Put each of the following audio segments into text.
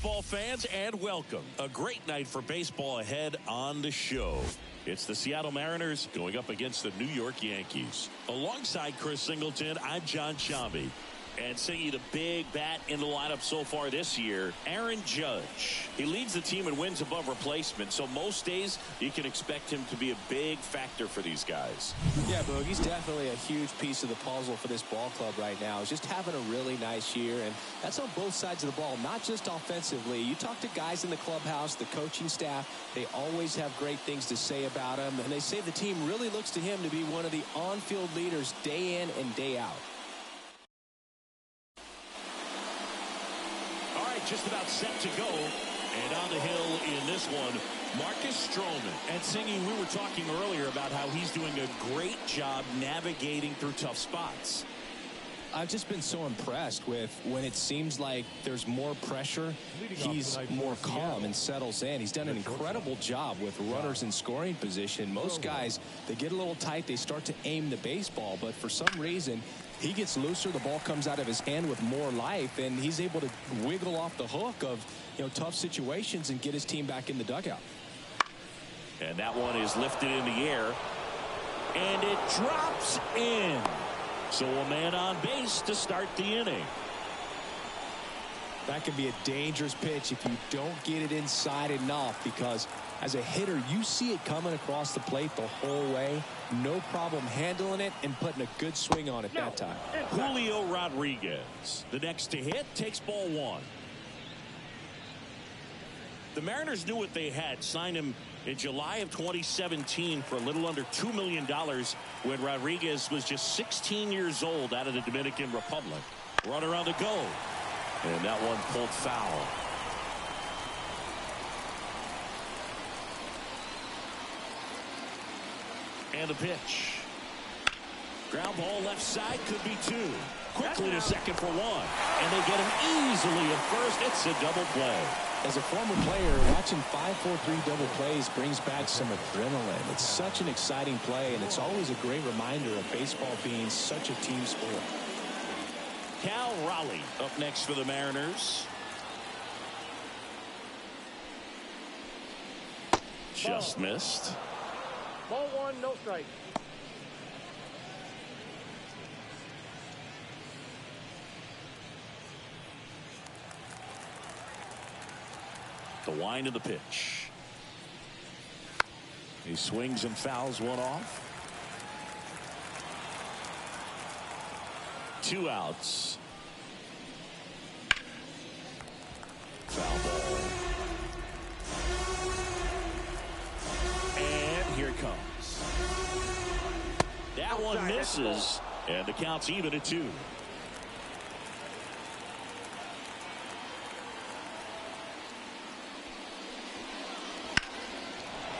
baseball fans, and welcome. A great night for baseball ahead on the show. It's the Seattle Mariners going up against the New York Yankees. Alongside Chris Singleton, I'm John Shambi. And singing the big bat in the lineup so far this year, Aaron Judge. He leads the team in wins above replacement, so most days you can expect him to be a big factor for these guys. Yeah, Boog, he's definitely a huge piece of the puzzle for this ball club right now. He's just having a really nice year, and that's on both sides of the ball, not just offensively. You talk to guys in the clubhouse, the coaching staff, they always have great things to say about him, and they say the team really looks to him to be one of the on-field leaders day in and day out. Just about set to go, and on the hill in this one, Marcus Stroman. And Singy, we were talking earlier about how he's doing a great job navigating through tough spots. I've just been so impressed with when it seems like there's more pressure, he's more calm and settles in. He's done an incredible job with runners in scoring position. Most guys, they get a little tight, they start to aim the baseball, but for some reason, he gets looser, the ball comes out of his hand with more life, and he's able to wiggle off the hook of, tough situations and get his team back in the dugout. And that one is lifted in the air, and it drops in. So a man on base to start the inning. That could be a dangerous pitch if you don't get it inside enough, because as a hitter, you see it coming across the plate the whole way. No problem handling it and putting a good swing on it that time. Julio Rodriguez, the next to hit, takes ball one. The Mariners knew what they had, signed him in July of 2017 for a little under $2 million when Rodriguez was just 16 years old out of the Dominican Republic. Runner on the go. And that one pulled foul. And the pitch. Ground ball left side, could be two. Quickly to second for one. And they get him easily at first. It's a double play. As a former player, watching 5-4-3 double plays brings back some adrenaline. It's such an exciting play, and it's always a great reminder of baseball being such a team sport. Cal Raleigh up next for the Mariners. Just missed. Ball one, no strike. The wind of the pitch. He swings and fouls one off. 2 outs. Foul ball. And here it comes. That one misses, and the count's even at 2.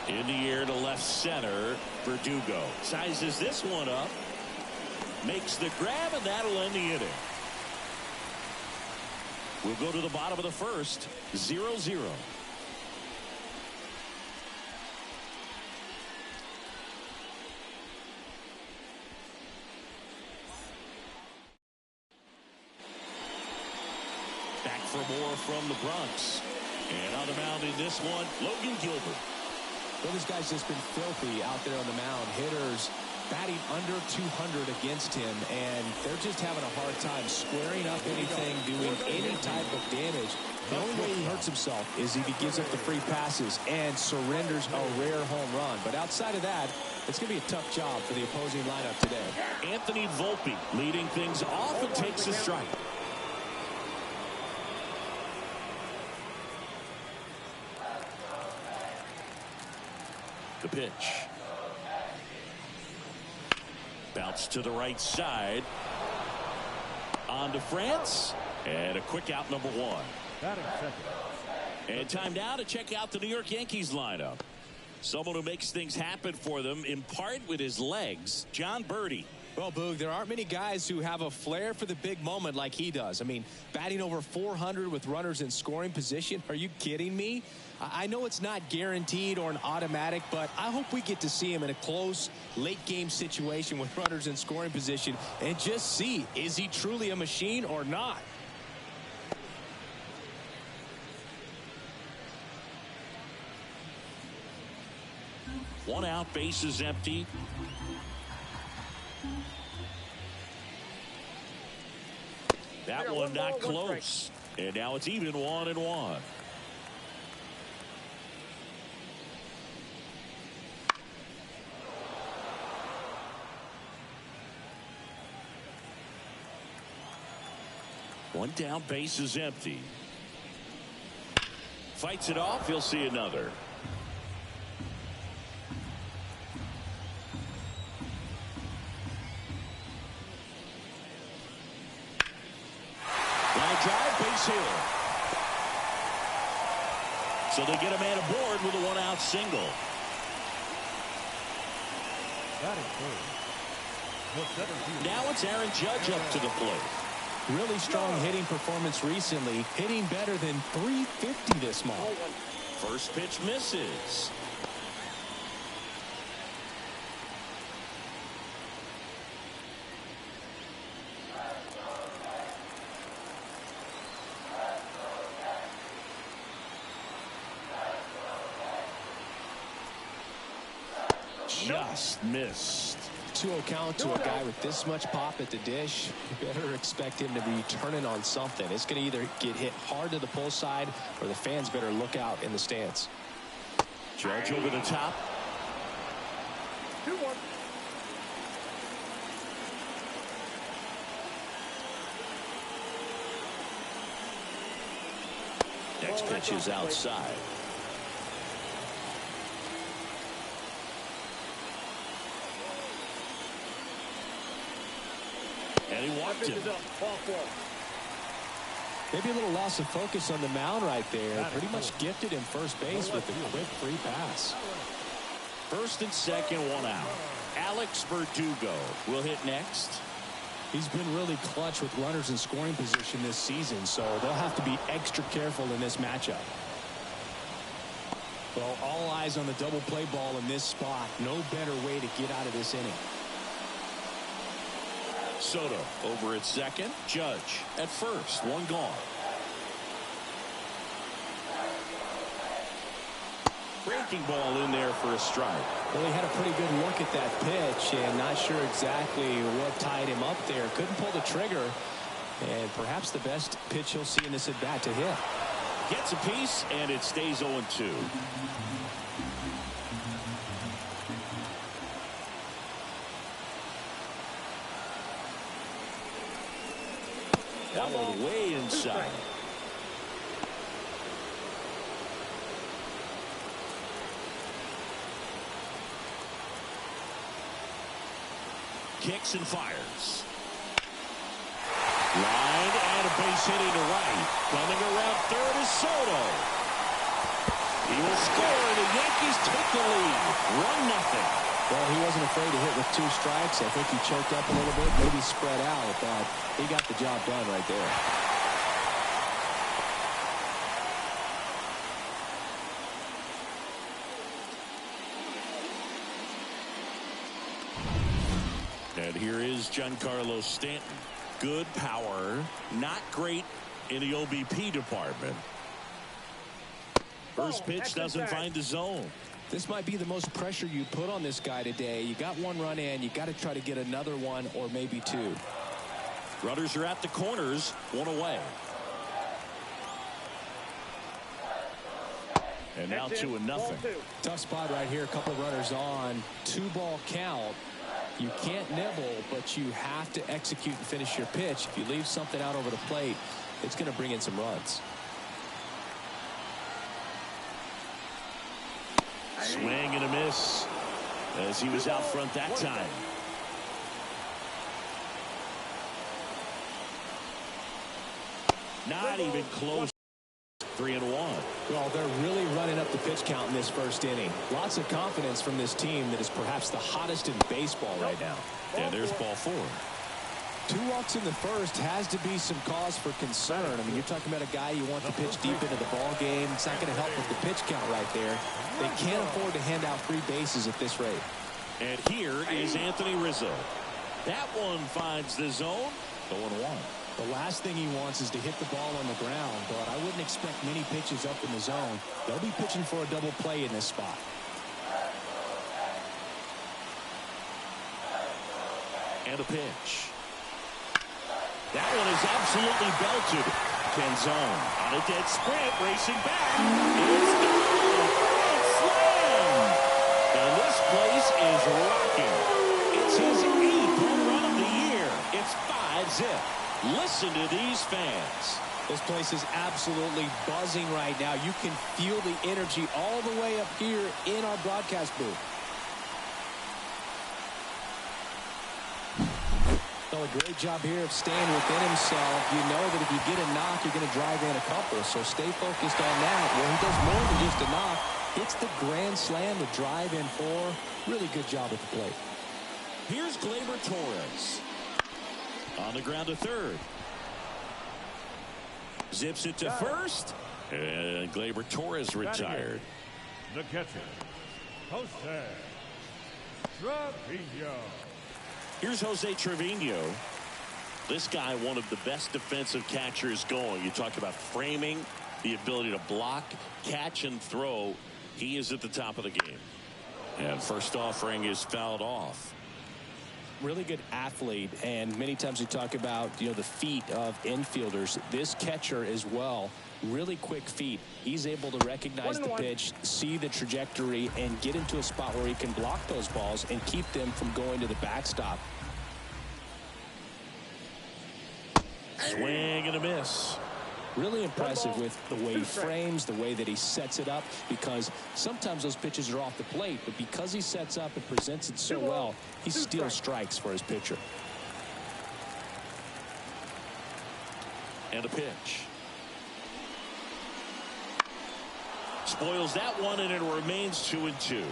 In the air to left center, Verdugo sizes this one up, makes the grab, and that'll end the inning. We'll go to the bottom of the first, 0-0. Back for more from the Bronx. And on the mound in this one, Logan Gilbert. Well, this guy's just been filthy out there on the mound. Hitters batting under 200 against him, and they're just having a hard time squaring up anything, doing any type of damage. The only way he hurts himself is if he gives up the free passes and surrenders a rare home run. But outside of that, it's going to be a tough job for the opposing lineup today. Anthony Volpe leading things off and takes a strike. The pitch. Bounce to the right side. On to France. And a quick out, number 1. And time now to check out the New York Yankees lineup. Someone who makes things happen for them, in part with his legs, John Birdie. Well, Boog, there aren't many guys who have a flair for the big moment like he does. I mean, batting over 400 with runners in scoring position. Are you kidding me? I know it's not guaranteed or an automatic, but I hope we get to see him in a close, late-game situation with runners in scoring position and just see, is he truly a machine or not? One out, bases empty. That one not close. And now it's even 1-1. One down, base is empty. Fights it off. He'll see another. Line drive, base hit. So they get a man aboard with a one-out single. Now it's Aaron Judge up to the plate. Really strong hitting performance recently. Hitting better than .350 this month. First pitch misses. Just missed. 2-0 count to a guy with this much pop at the dish. You better expect him to be turning on something. It's going to either get hit hard to the pull side or the fans better look out in the stands. Judge over the top. 2-1. Next pitch is outside. And he walked him. Maybe a little loss of focus on the mound right there. Pretty much gifted in first base with a quick free pass. First and second, one out. Alex Verdugo will hit next. He's been really clutch with runners in scoring position this season, so they'll have to be extra careful in this matchup. Well, all eyes on the double play ball in this spot. No better way to get out of this inning. Soto over at second. Judge at first. One gone. Breaking ball in there for a strike. Well, he had a pretty good look at that pitch and not sure exactly what tied him up there. Couldn't pull the trigger. And perhaps the best pitch he'll see in this at bat to hit. Gets a piece and it stays 0-2. That one way inside. Kicks and fires. Line and a base hitting to right. Coming around third is Soto. He will score. The Yankees take the lead. 1-0. Well, he wasn't afraid to hit with 2 strikes. I think he choked up a little bit, maybe spread out, but he got the job done right there. And here is Giancarlo Stanton. Good power, not great in the OBP department. First pitch doesn't find the zone. This might be the most pressure you put on this guy today. You got 1 run in, you got to try to get another 1 or maybe 2. Runners are at the corners, 1 away. And now 2-0. Tough spot right here. A couple runners on. 2-ball count. You can't nibble, but you have to execute and finish your pitch. If you leave something out over the plate, it's going to bring in some runs. Swing and a miss as he was out front that time. Not even close. 3-1. Well, they're really running up the pitch count in this first inning. Lots of confidence from this team that is perhaps the hottest in baseball right now. And there's ball 4. 2 walks in the first has to be some cause for concern. I mean, you're talking about a guy you want to pitch deep into the ball game. It's not going to help with the pitch count right there. They can't afford to hand out free bases at this rate. And here is Anthony Rizzo. That one finds the zone. 0-1. The last thing he wants is to hit the ball on the ground, but I wouldn't expect many pitches up in the zone. They'll be pitching for a double play in this spot. And a pitch. That one is absolutely belted. Canzone on a dead sprint, racing back. It's gone. Grand slam. And this place is rocking. It's his 8th home run of the year. It's 5-zip. Listen to these fans. This place is absolutely buzzing right now. You can feel the energy all the way up here in our broadcast booth. Well, a great job here of staying within himself. You know that if you get a knock, you're going to drive in a couple. So stay focused on that. Well, he does more than just a knock. It's the grand slam, the drive in 4. Really good job at the plate. Here's Gleyber Torres. On the ground to third. Zips it to first. And Gleyber Torres retired. The catcher, Jose Trevino. Here's Jose Trevino. This guy, one of the best defensive catchers going. You talk about framing, the ability to block, catch, and throw. He is at the top of the game. And first offering is fouled off. Really good athlete, and many times we talk about the feet of infielders. This catcher as well, really quick feet. He's able to recognize the pitch, see the trajectory, and get into a spot where he can block those balls and keep them from going to the backstop. Swing and a miss. Really impressive with the way he frames, the way that he sets it up, because sometimes those pitches are off the plate, but because he sets up and presents it so well, he steals strikes for his pitcher. And a pitch. Spoils that one, and it remains 2-2.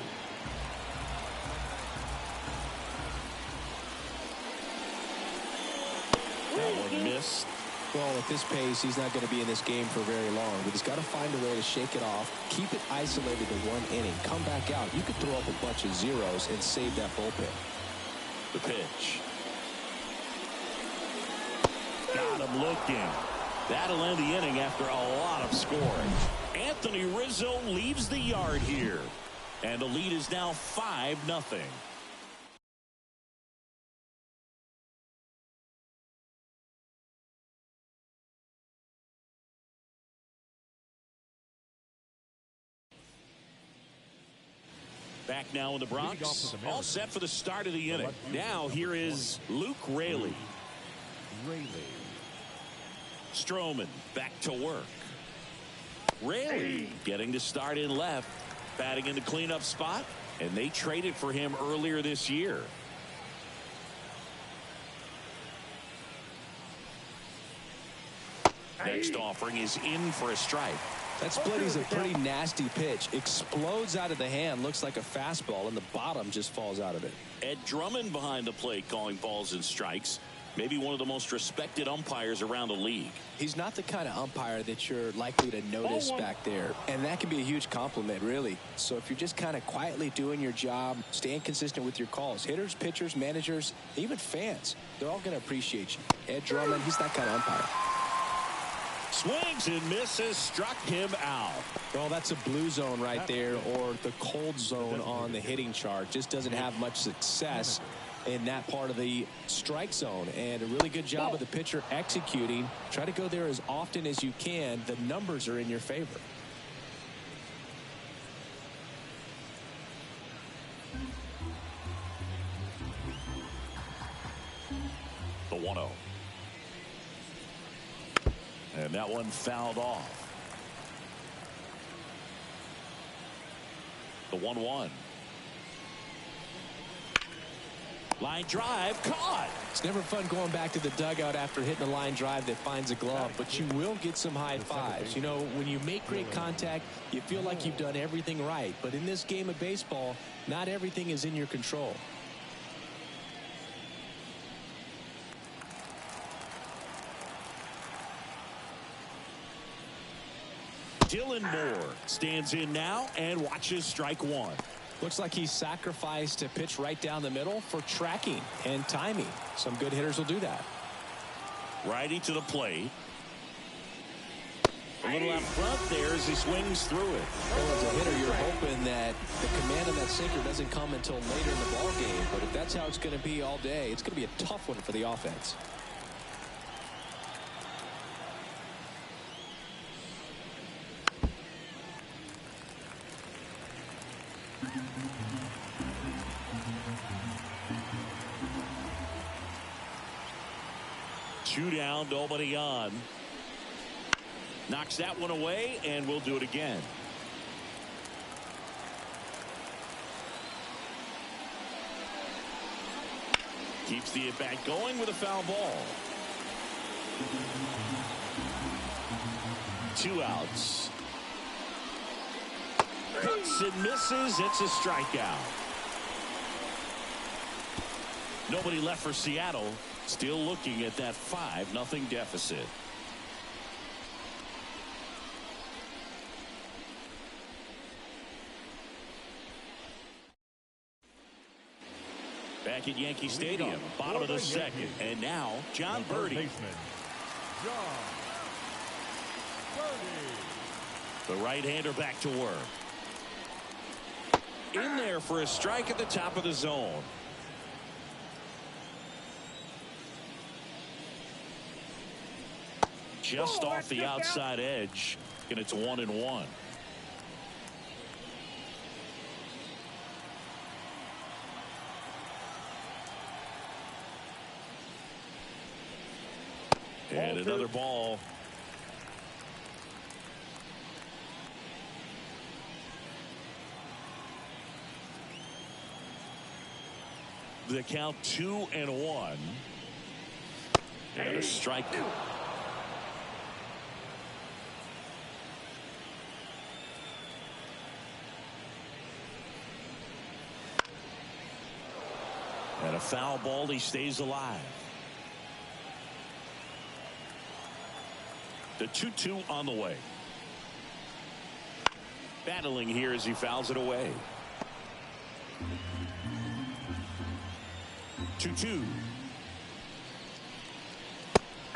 That one missed. Well, at this pace, he's not going to be in this game for very long, but he's got to find a way to shake it off, keep it isolated to one inning, come back out. You could throw up a bunch of zeros and save that bullpen. The pitch. Got him looking. That'll end the inning after a lot of scoring. Anthony Rizzo leaves the yard here, and the lead is now 5-0. Back now in the Bronx, all set for the start of the inning. Now here is Luke Raley. Stroman back to work. Raley getting to start in left, batting in the cleanup spot, and they traded for him earlier this year. Next offering is in for a strike. That split is a pretty nasty pitch. Explodes out of the hand, looks like a fastball, and the bottom just falls out of it. Ed Drummond behind the plate calling balls and strikes. Maybe one of the most respected umpires around the league. He's not the kind of umpire that you're likely to notice back there, and that can be a huge compliment, really. So if you're just kind of quietly doing your job, staying consistent with your calls, hitters, pitchers, managers, even fans, they're all going to appreciate you. Ed Drummond, he's that kind of umpire. Swings and misses, struck him out. Well, that's a blue zone right there, or the cold zone on the hitting chart. Just doesn't have much success in that part of the strike zone, and a really good job of the pitcher executing. Try to go there as often as you can. The numbers are in your favor. The 1-0. And that one fouled off. The 1-1. Line drive caught. It's never fun going back to the dugout after hitting a line drive that finds a glove, but you will get some high fives. You know, when you make great contact, you feel like you've done everything right. But in this game of baseball, not everything is in your control. Dylan Moore stands in now and watches strike one. Looks like he sacrificed a pitch right down the middle for tracking and timing. Some good hitters will do that. Righty to the plate. A little out front there as he swings through it. Well, as a hitter, you're hoping that the command of that sinker doesn't come until later in the ball game. But if that's how it's going to be all day, it's going to be a tough one for the offense. Two down, nobody on. Knocks that one away, and we'll do it again. Keeps the at-bat going with a foul ball. 2 outs. Hits and misses. It's a strikeout. Nobody left for Seattle. Still looking at that 5-0 deficit. Back at Yankee Stadium, bottom of the second. And now, John Birdie. The right-hander back to work. In there for a strike at the top of the zone. Just off the outside edge, and it's 1-1. And another ball. The count 2-1. And a strike. And a foul ball. He stays alive. The 2-2 on the way. Battling here as he fouls it away. 2-2.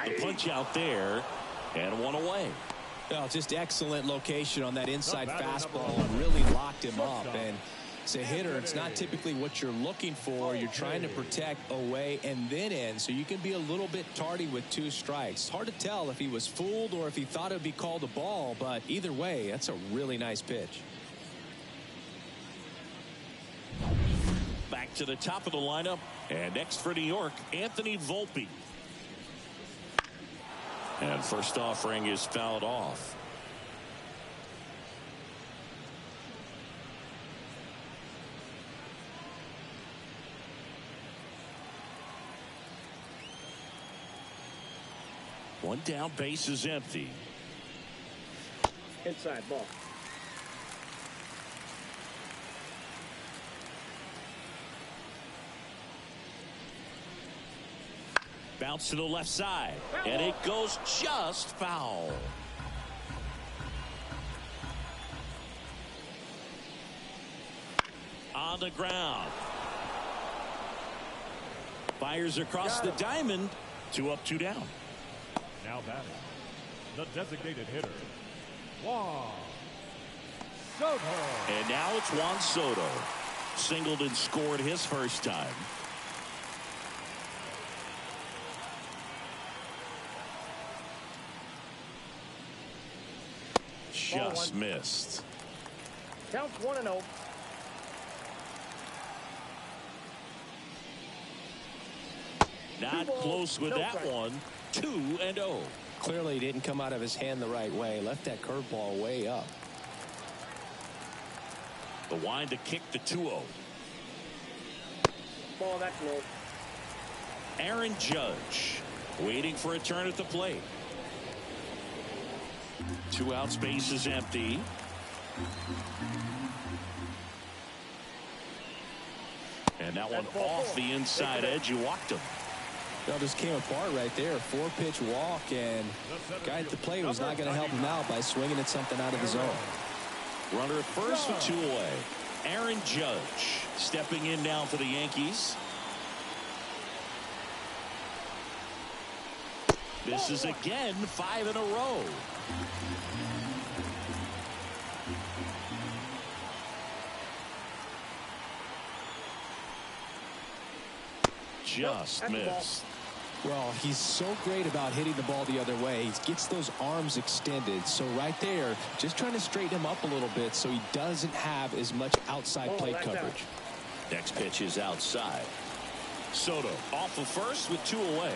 The punch out there, and one away. Well, just excellent location on that inside fastball. Really locked him up. And as a hitter, it's not typically what you're looking for. You're trying to protect away and then in, so you can be a little bit tardy with 2 strikes. It's hard to tell if he was fooled or if he thought it would be called a ball, but either way, that's a really nice pitch. Back to the top of the lineup, and next for New York, Anthony Volpe. And first offering is fouled off. One down, base is empty. Inside ball. Bounce to the left side, and it goes just foul. On the ground. Fires across the diamond. 2 up, 2 down. Now batting, the designated hitter, Juan Soto. And now it's Juan Soto. Singled and scored his first time. Just missed. Counts 1-0. Not close with that one. 2-0. Clearly didn't come out of his hand the right way. Left that curveball way up. The wind to kick the 2-0. Ball, that's low. Aaron Judge waiting for a turn at the plate. 2 outs, base is empty. And that one off the inside edge. You walked him. Well, just came apart right there. 4-pitch walk, and guy at the plate was not going to help him out by swinging at something out of the zone. Runner at first with 2 away. Aaron Judge stepping in now for the Yankees. Misses again, 5 in a row. Just missed. Well, he's so great about hitting the ball the other way. He gets those arms extended. So right there, just trying to straighten him up a little bit so he doesn't have as much outside plate coverage. Next pitch is outside. Soto off of first with 2 away.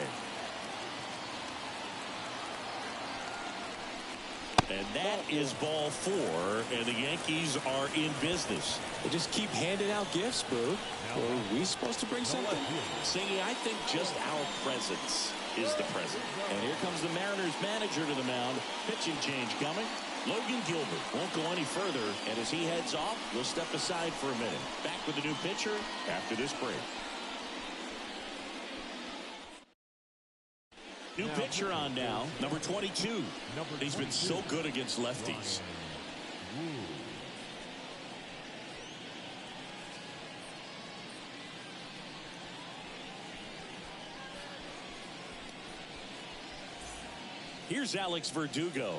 And that is ball 4, and the Yankees are in business. They just keep handing out gifts, Boo. Are we supposed to bring something? Singy, I think just our presence is the present. And here comes the Mariners manager to the mound. Pitching change coming. Logan Gilbert won't go any further, and as he heads off, we'll step aside for a minute. Back with the new pitcher after this break. New pitcher on now, number 22. He's been so good against lefties. Here's Alex Verdugo.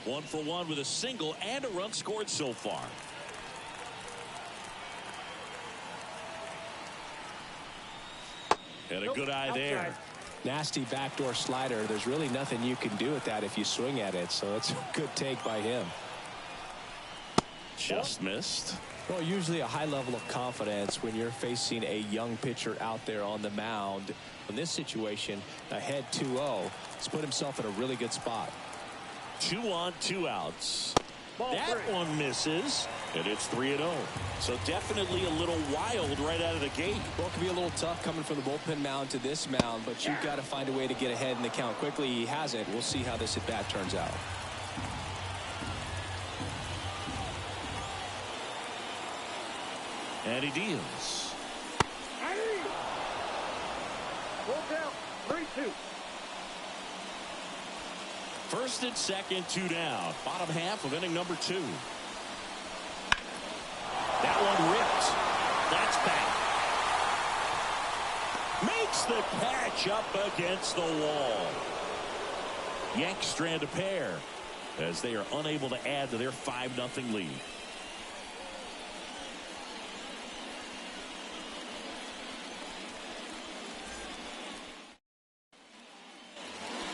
1 for 1 with a single and a run scored so far. And a good eye there. Nasty backdoor slider. There's really nothing you can do with that if you swing at it. So it's a good take by him. Just missed. Well, usually a high level of confidence when you're facing a young pitcher out there on the mound. In this situation, ahead 2-0. He's put himself in a really good spot. 2 on, 2 outs. That one misses, and it's 3-0. So definitely a little wild right out of the gate. Well, it can be a little tough coming from the bullpen mound to this mound, but you've got to find a way to get ahead in the count quickly. He hasn't. We'll see how this at bat turns out. And he deals. Roll down, 3-2. First and second, 2 down. Bottom half of inning number 2. That one ripped. That's back. Makes the catch up against the wall. Yanks strand a pair as they are unable to add to their 5-0 lead.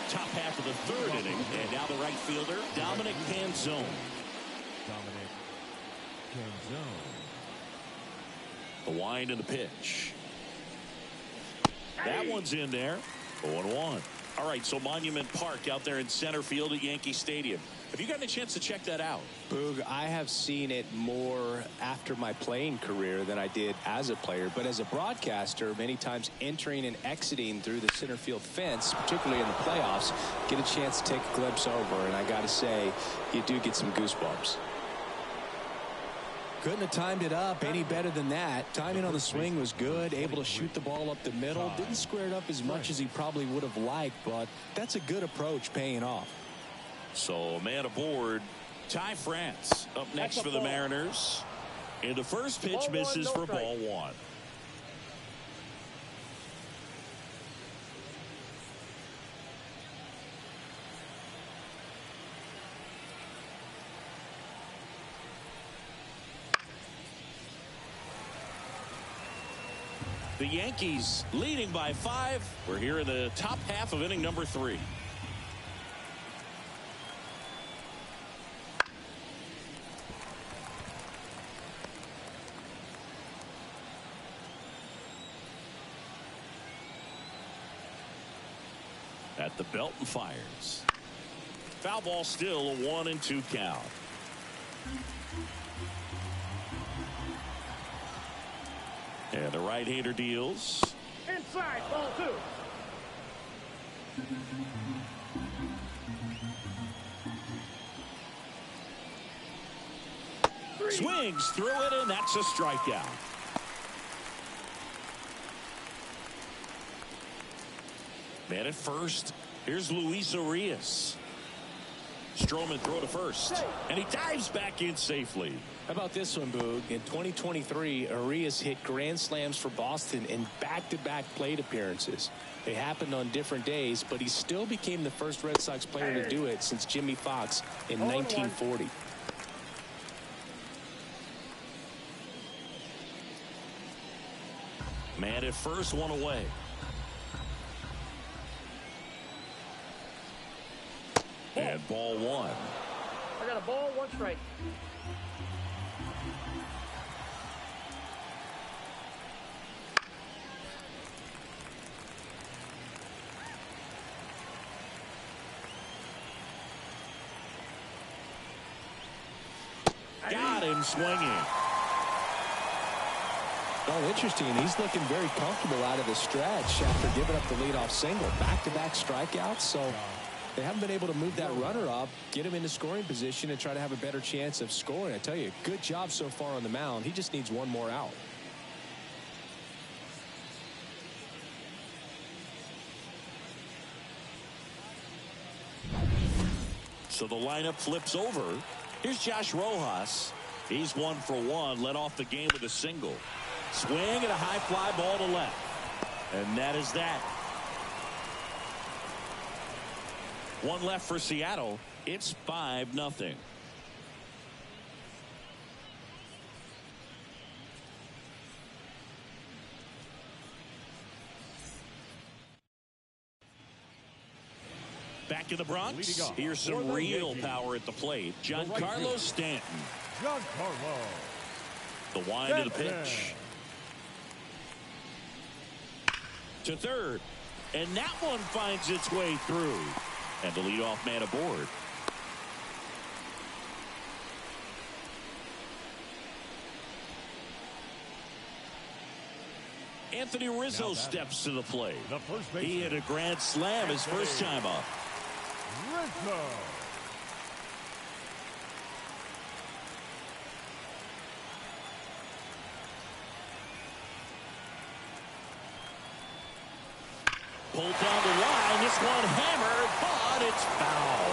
Top half of the 3rd inning, and now the right fielder, Dominic Canzone. The wind and the pitch. That one's in there. 0-1. All right, so Monument Park out there in center field at Yankee Stadium. Have you gotten a chance to check that out? Boog, I have seen it more after my playing career than I did as a player. But as a broadcaster, many times entering and exiting through the center field fence, particularly in the playoffs, get a chance to take a glimpse over. And I got to say, you do get some goosebumps. Couldn't have timed it up any better than that. Timing on the swing was good. Able to shoot the ball up the middle. Didn't square it up as much as he probably would have liked, but that's a good approach paying off. So, man aboard, Ty France up next for the Mariners. And the first pitch misses for ball 1. The Yankees leading by 5. We're here in the top half of inning number 3. At the belt and fires. Foul ball, still a 1-2 count. And the right-hander deals. Inside, ball 2. Swings through it, and that's a strikeout. Man at first, here's Luis Urias. Stroman throw to first, and he dives back in safely. How about this one, Boog? In 2023, Arias hit grand slams for Boston in back-to-back plate appearances. They happened on different days, but he still became the first Red Sox player to do it since Jimmy Fox in 1940. Man at first, one away. And ball one. I got a ball, one strike. Got him swinging. Oh, interesting. He's looking very comfortable out of the stretch after giving up the leadoff single. Back-to-back strikeouts, so they haven't been able to move that runner up, get him into scoring position, and try to have a better chance of scoring. I tell you, good job so far on the mound. He just needs one more out. So the lineup flips over. Here's Josh Rojas. He's 1 for 1, led off the game with a single. Swing and a high fly ball to left. And that is that. One left for Seattle. It's 5-0. Back in the Bronx. Here's some real power at the plate. Giancarlo Stanton. Giancarlo. The wind of the pitch. To third. And that one finds its way through. And the leadoff man aboard. Anthony Rizzo steps to the plate. He hit a grand slam his first time up. Rizzo. Pulled down the line. This one hammered, but it's foul.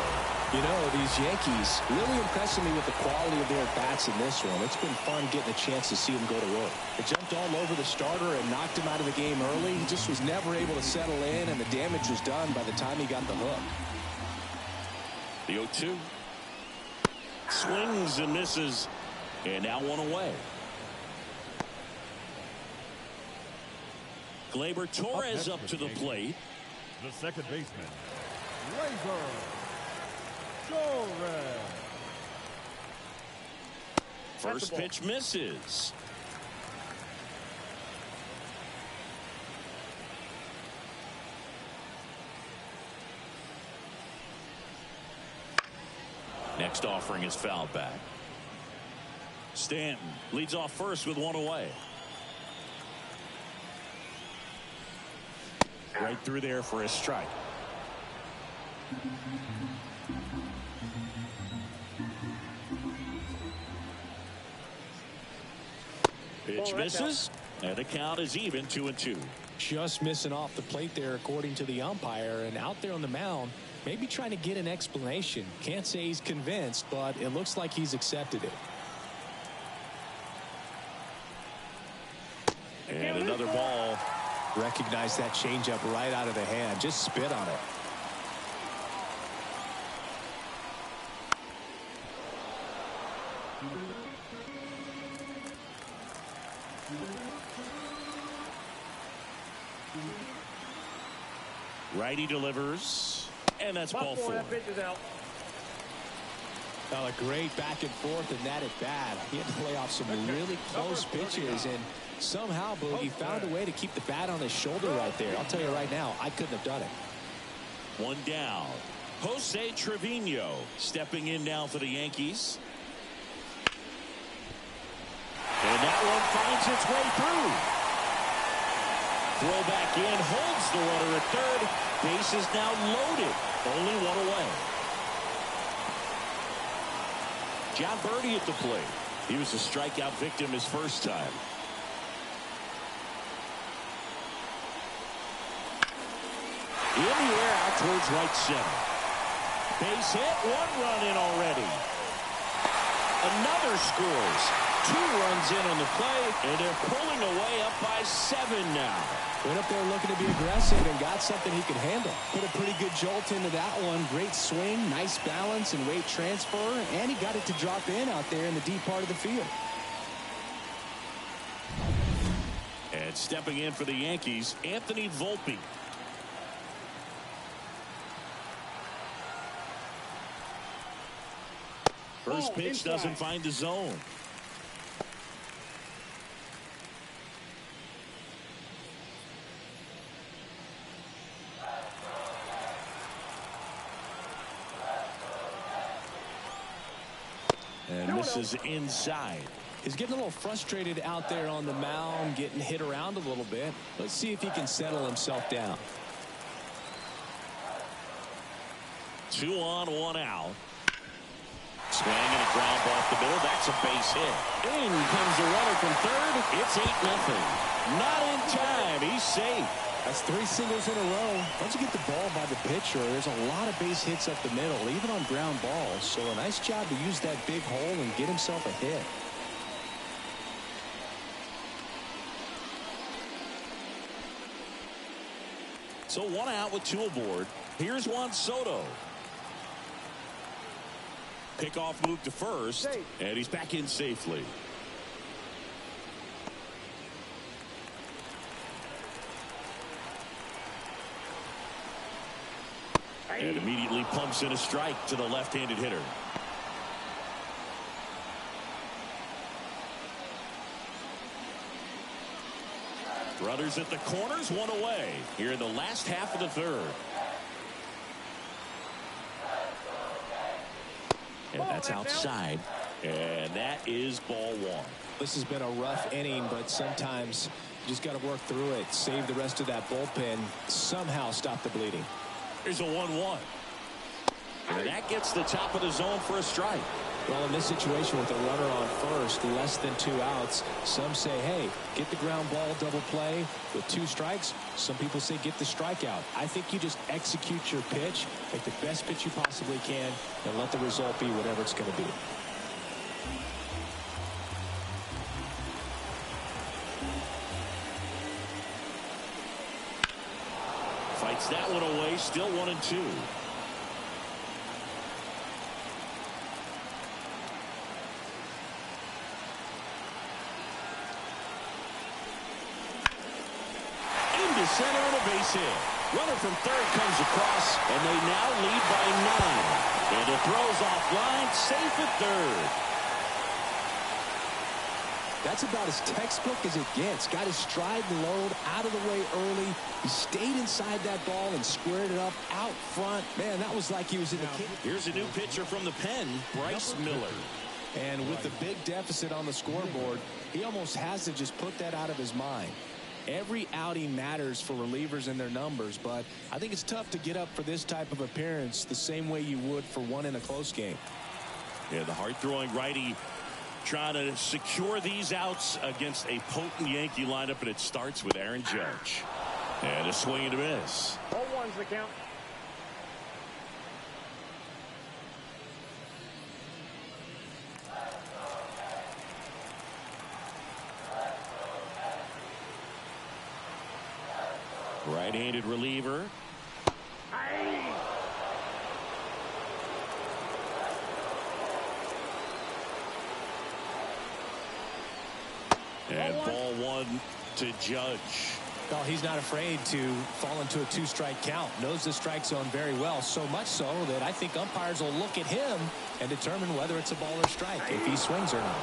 You know, these Yankees really impressing me with the quality of their bats in this one. It's been fun getting a chance to see them go to work. They jumped all over the starter and knocked him out of the game early. He just was never able to settle in, and the damage was done by the time he got the hook. The 0-2. Swings and misses. And now one away. Gleyber Torres up to the plate. The second baseman, Gleyber Torres. First pitch misses. Next offering is fouled back. Stanton leads off first with one away. Right through there for a strike. Pitch misses, and the count is even 2-2. Just missing off the plate there, according to the umpire, and out there on the mound, maybe trying to get an explanation. Can't say he's convinced, but it looks like he's accepted it. And another ball. Recognize that changeup right out of the hand. Just spit on it. Righty delivers, and that's ball 4. That pitch is out. Well, a great back and forth, and that at bat. He had to play off some really close pitches, and somehow, Boogie found a way to keep the bat on his shoulder right there. I'll tell you right now, I couldn't have done it. One down. Jose Trevino stepping in now for the Yankees. And that one finds its way through. Throw back in, holds the runner at third. Base is now loaded. Only one away. John Birdie at the plate. He was a strikeout victim his first time. In the air out towards right center. Base hit, 1 run in already. Another scores. 2 runs in on the play, and they're pulling away up by 7 now. Went up there looking to be aggressive and got something he could handle. Put a pretty good jolt into that one. Great swing, nice balance and weight transfer, and he got it to drop in out there in the deep part of the field. And stepping in for the Yankees, Anthony Volpe. First pitch doesn't find the zone. And this is inside. He's getting a little frustrated out there on the mound, getting hit around a little bit. Let's see if he can settle himself down. 2 on, 1 out. Swing and a ground ball off the middle. That's a base hit. In comes the runner from third. It's 8-0. Not in time. He's safe. That's 3 singles in a row. Once you get the ball by the pitcher, there's a lot of base hits up the middle, even on ground balls. So a nice job to use that big hole and get himself a hit. So 1 out with 2 aboard. Here's Juan Soto. Pickoff move to first, and he's back in safely. And immediately pumps in a strike to the left-handed hitter. Runners at the corners, 1 away here in the last half of the third. And that's outside. And that is ball 1. This has been a rough inning, but sometimes you just got to work through it. Save the rest of that bullpen. Somehow stop the bleeding. Here's a 1-1. And that gets the top of the zone for a strike. Well, in this situation with a runner on first, less than 2 outs, some say, hey, get the ground ball double play with 2 strikes. Some people say get the strikeout. I think you just execute your pitch, make the best pitch you possibly can, and let the result be whatever it's going to be. Fights that one away, still 1-2. Center and a base hit. Runner from third comes across, and they now lead by 9. And it throws offline, safe at third. That's about as textbook as it gets. Got his stride and load out of the way early. He stayed inside that ball and squared it up out front. Man, that was like he was in the kick. Here's a new pitcher from the pen, Bryce Miller. And with the big deficit on the scoreboard, he almost has to just put that out of his mind. Every outing matters for relievers and their numbers, but I think it's tough to get up for this type of appearance the same way you would for one in a close game. Yeah, the hard-throwing righty trying to secure these outs against a potent Yankee lineup, and it starts with Aaron Judge. And a swing and a miss. 0-1's the count. Right-handed reliever. And ball 1 to Judge. Well, he's not afraid to fall into a 2-strike count. Knows the strike zone very well, so much so that I think umpires will look at him and determine whether it's a ball or strike, if he swings or not.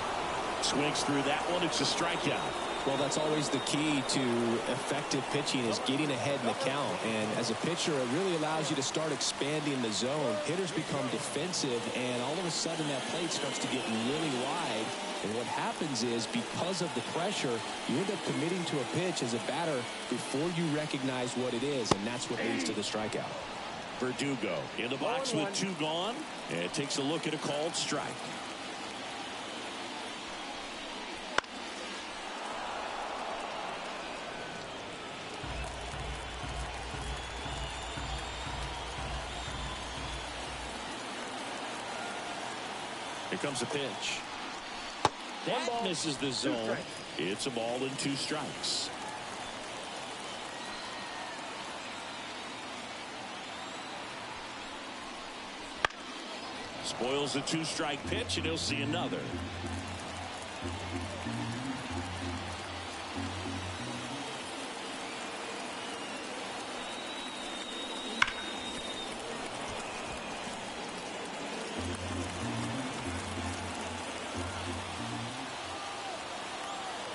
Swings through that one. It's a strikeout. Well, that's always the key to effective pitching, is getting ahead in the count. And as a pitcher, it really allows you to start expanding the zone. Hitters become defensive, and all of a sudden that plate starts to get really wide. And what happens is, because of the pressure, you end up committing to a pitch as a batter before you recognize what it is, and that's what leads to the strikeout. Verdugo in the box with 2 gone, and takes a look at a called strike. Here comes a pitch. That misses the zone. It's a ball and 2 strikes. Spoils the 2-strike pitch, and he'll see another.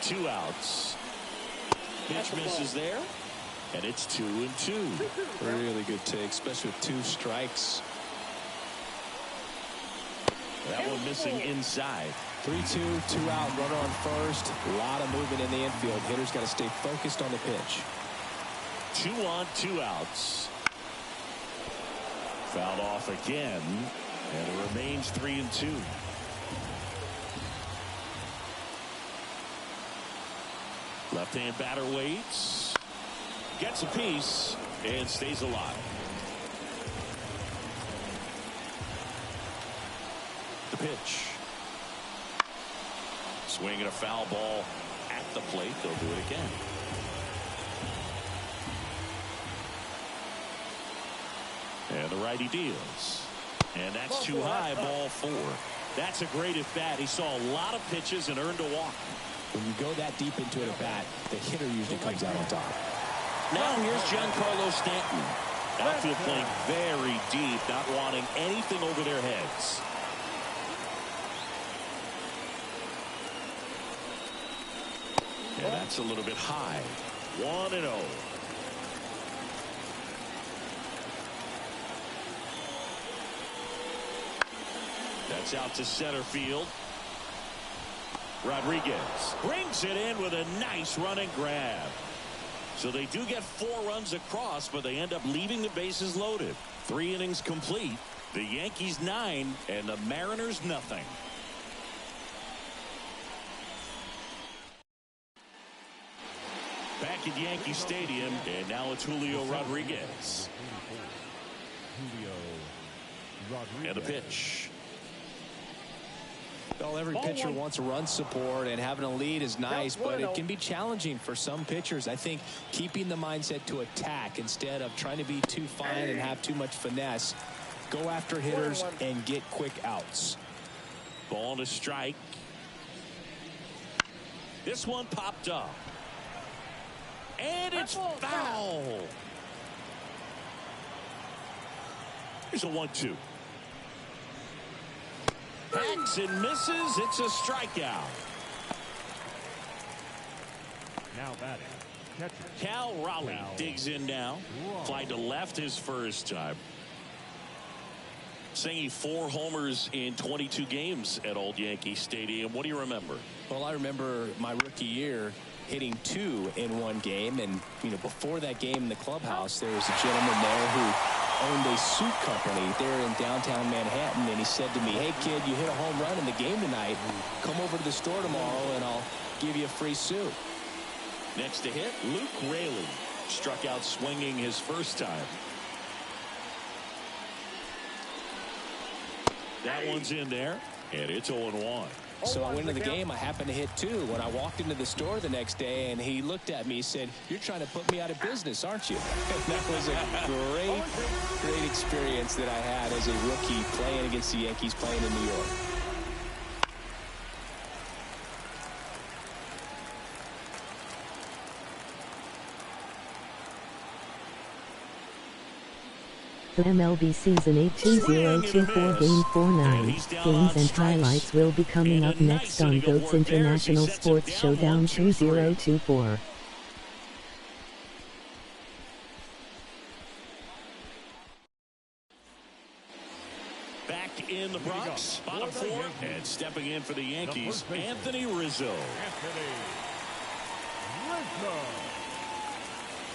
Two outs. Pitch misses there, and it's 2-2. Really good take, especially with 2 strikes. That one missing inside. 3-2, 2 out, runner on first. A lot of movement in the infield. Hitter's got to stay focused on the pitch. 2 on, 2 outs. Fouled off again, and it remains 3-2. Left-hand batter waits, gets a piece, and stays alive. The pitch. Swinging a foul ball at the plate. They'll do it again. And the righty deals. And that's too high, ball 4. That's a great at bat. He saw a lot of pitches and earned a walk. When you go that deep into an at bat, the hitter usually comes out on top. Now here's Giancarlo Stanton. Outfield playing very deep, not wanting anything over their heads. And that's a little bit high. 1-0. That's out to center field. Rodriguez brings it in with a nice running grab. So they do get 4 runs across, but they end up leaving the bases loaded. 3 innings complete. The Yankees 9 and the Mariners nothing. Back at Yankee Stadium, and now it's Julio Rodriguez. And a pitch. Well, every pitcher wants run support, and having a lead is nice, but it can be challenging for some pitchers. I think keeping the mindset to attack instead of trying to be too fine and have too much finesse. Go after hitters and get quick outs. Ball to strike. This one popped up. And it's foul. Here's a 1-2. Hacks and misses. It's a strikeout. Now batting, catcher Cal Raleigh digs in now. Fly to left his first time. Singing 4 homers in 22 games at Old Yankee Stadium. What do you remember? Well, I remember my rookie year hitting 2 in one game, and before that game in the clubhouse, there was a gentleman there who owned a suit company there in downtown Manhattan, and he said to me, "Hey kid, you hit a home run in the game tonight. Come over to the store tomorrow and I'll give you a free suit." Next to hit, Luke Raley struck out swinging his first time. That one's in there, and it's 0-1. So I went into the game. I happened to hit 2 when I walked into the store the next day, and he looked at me and said, "You're trying to put me out of business, aren't you?" And that was a great experience that I had as a rookie playing against the Yankees, playing in New York. The MLB Season 8 2024 Game 4-9 games and highlights will be coming up next on GOAT's International Sports Showdown 2024. Back in the Bronx, bottom 4, and stepping in for the Yankees, Anthony Rizzo.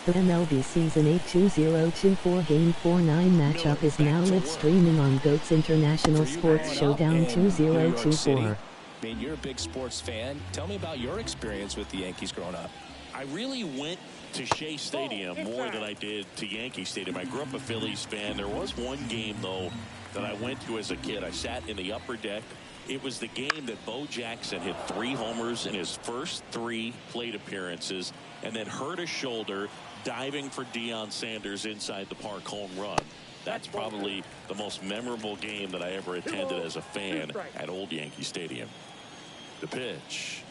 The MLB Season 8 2024 Game 4-9 matchup is now live streaming on GOAT's International Sports Showdown 2024. I mean, you're a big sports fan. Tell me about your experience with the Yankees growing up. I really went to Shea Stadium more than I did to Yankee Stadium. I grew up a Phillies fan. There was one game, though, that I went to as a kid. I sat in the upper deck. It was the game that Bo Jackson hit 3 homers in his first 3 plate appearances and then hurt his shoulder diving for Deion Sanders inside the park home run. That's probably the most memorable game that I ever attended as a fan at Old Yankee Stadium. The pitch.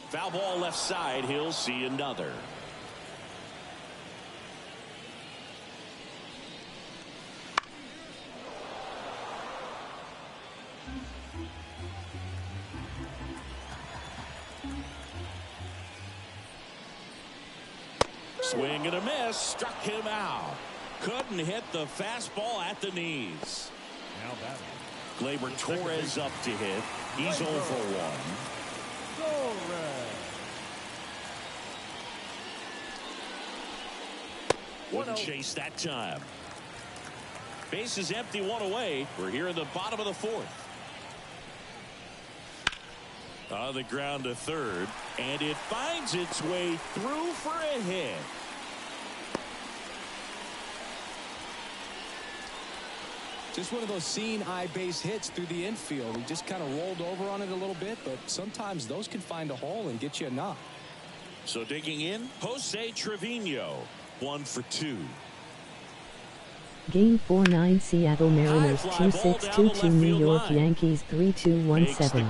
Foul ball left side. He'll see another. Swing and a miss. Struck him out. Couldn't hit the fastball at the knees. Now batting. Gleyber Torres up to hit. He's 0 for 1. Wouldn't chase that time. Base is empty, 1 away. We're here in the bottom of the 4th. On the ground to third, and it finds its way through for a hit. Just one of those seeing eye base hits through the infield. He just kind of rolled over on it a little bit, but sometimes those can find a hole and get you a knock. So digging in, Jose Trevino, 1 for 2. Game 4-9 Seattle Mariners 2-6 2-2 New York Yankees 3-2-1-7.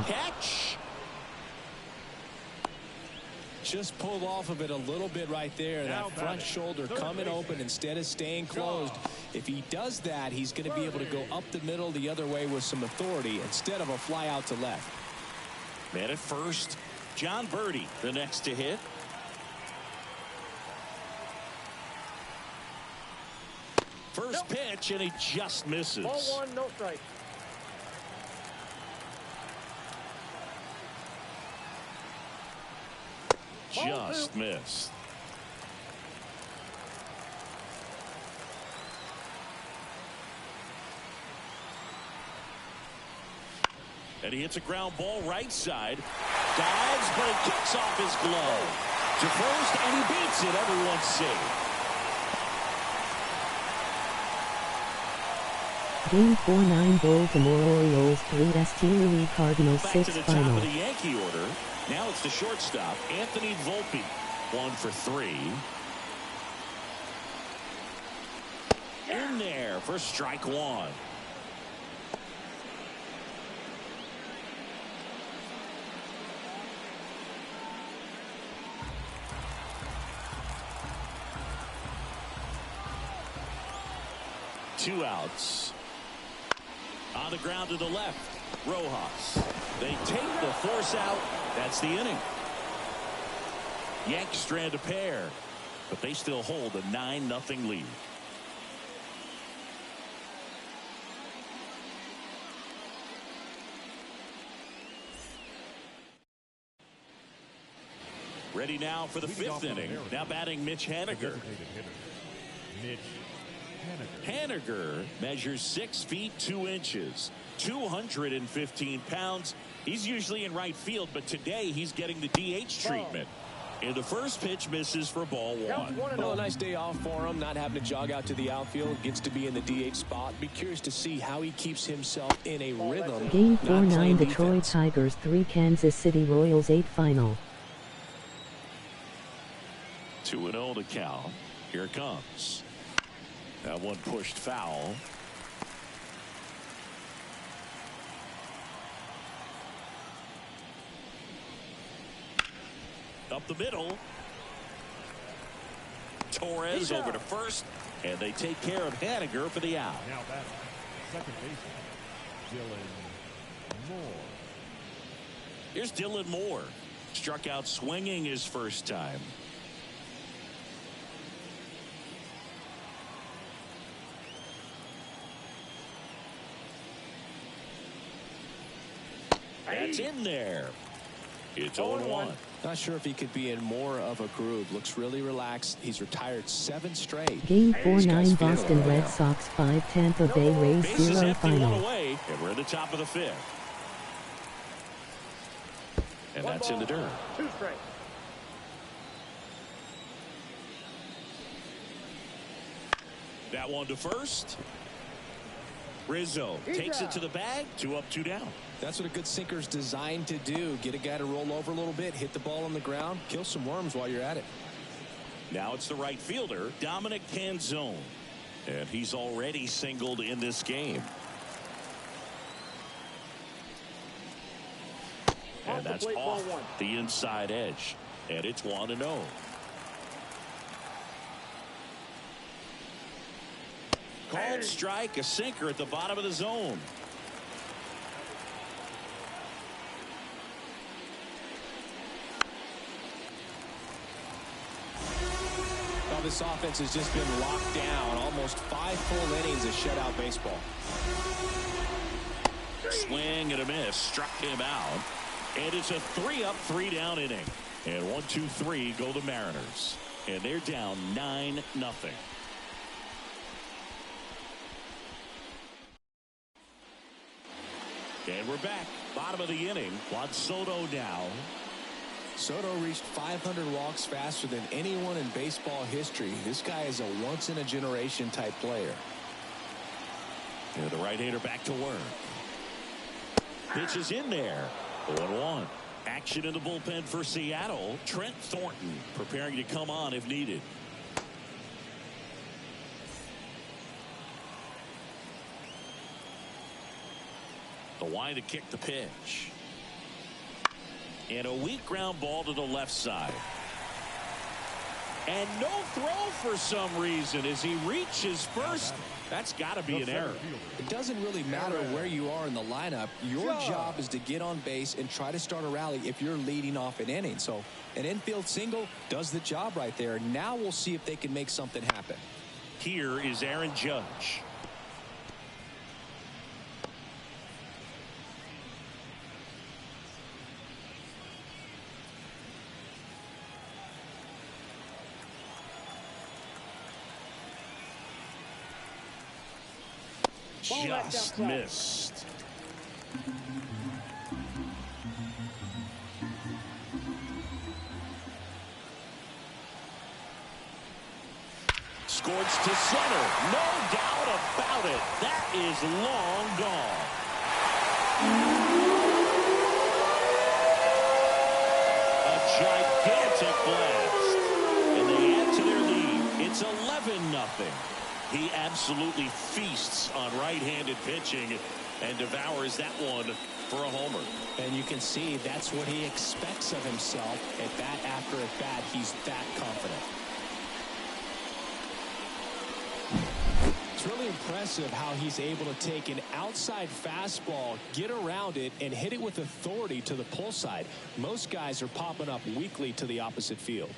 Just pulled off of it a little bit right there. That front shoulder coming open instead of staying closed. If he does that, he's going to be able to go up the middle the other way with some authority instead of a fly out to left. Man at first, John Birdie, the next to hit. First pitch, and he just misses. Ball 1, no strike. Just missed. And he hits a ground ball right side. Dives, but it kicks off his glove. To first, and he beats it. Everyone's safe. Game 4-9 Baltimore Orioles 3 St. Cardinals Back 6 to the final. top of the Yankee order. Now it's the shortstop, Anthony Volpe, 1 for 3. In there for strike 1. Two outs. On the ground to the left, Rojas. They take the force out. That's the inning. Yanks strand a pair, but they still hold a 9-0 lead. Ready now for the 5th inning. Now batting Mitch Haniger. Haniger measures 6 feet 2 inches, 215 pounds. He's usually in right field, but today he's getting the DH treatment. And the first pitch misses for ball 1. Well, a nice day off for him, not having to jog out to the outfield. Gets to be in the DH spot. Be curious to see how he keeps himself in a rhythm. Game 4-9 Detroit Tigers 3 Kansas City Royals 8 final. 2-0 to count. Here it comes. That one pushed foul. Up the middle. Torres over to first, and they take care of Haniger for the out. Now batting, second baseman, Dylan Moore. Here's Dylan Moore. Struck out swinging his first time. That's in there. It's 0-1. Not sure if he could be in more of a groove. Looks really relaxed. He's retired 7 straight. Game 4-9 Boston Red Sox 5 Tampa Bay Rays 0 final. Away, and we're at the top of the 5th. And that's in the dirt. 2 strikes. That one to first. Rizzo takes it to the bag. 2 up, 2 down. That's what a good sinker's designed to do. Get a guy to roll over a little bit, hit the ball on the ground, kill some worms while you're at it. Now it's the right fielder, Dominic Canzone. And he's already singled in this game. And that's off the inside edge. And it's 1-0. Called strike, a sinker at the bottom of the zone. Well, this offense has just been locked down. Almost 5 full innings of shutout baseball. Swing and a miss. Struck him out. And it's a 3 up, 3 down inning. And 1, 2, 3 go the Mariners. And they're down 9-0. And we're back. Bottom of the inning. Juan Soto now. Soto reached 500 walks faster than anyone in baseball history. This guy is a once-in-a-generation type player. And the right-hander back to work. Pitch is in there. 0-1. Action in the bullpen for Seattle. Trent Thornton preparing to come on if needed. The wind to kick the pitch. And a weak ground ball to the left side. And no throw for some reason as he reaches first. That's got to be an error. It doesn't really matter where you are in the lineup. Your job is to get on base and try to start a rally if you're leading off an inning. So an infield single does the job right there. Now we'll see if they can make something happen. Here is Aaron Judge. Just missed. Scorched to center. No doubt about it. That is long gone. A gigantic blast. And they add to their lead. It's 11-0. He absolutely feasts on right-handed pitching and devours that one for a homer. And you can see that's what he expects of himself at bat after at bat. He's that confident. It's really impressive how he's able to take an outside fastball, get around it, and hit it with authority to the pull side. Most guys are popping up weakly to the opposite field.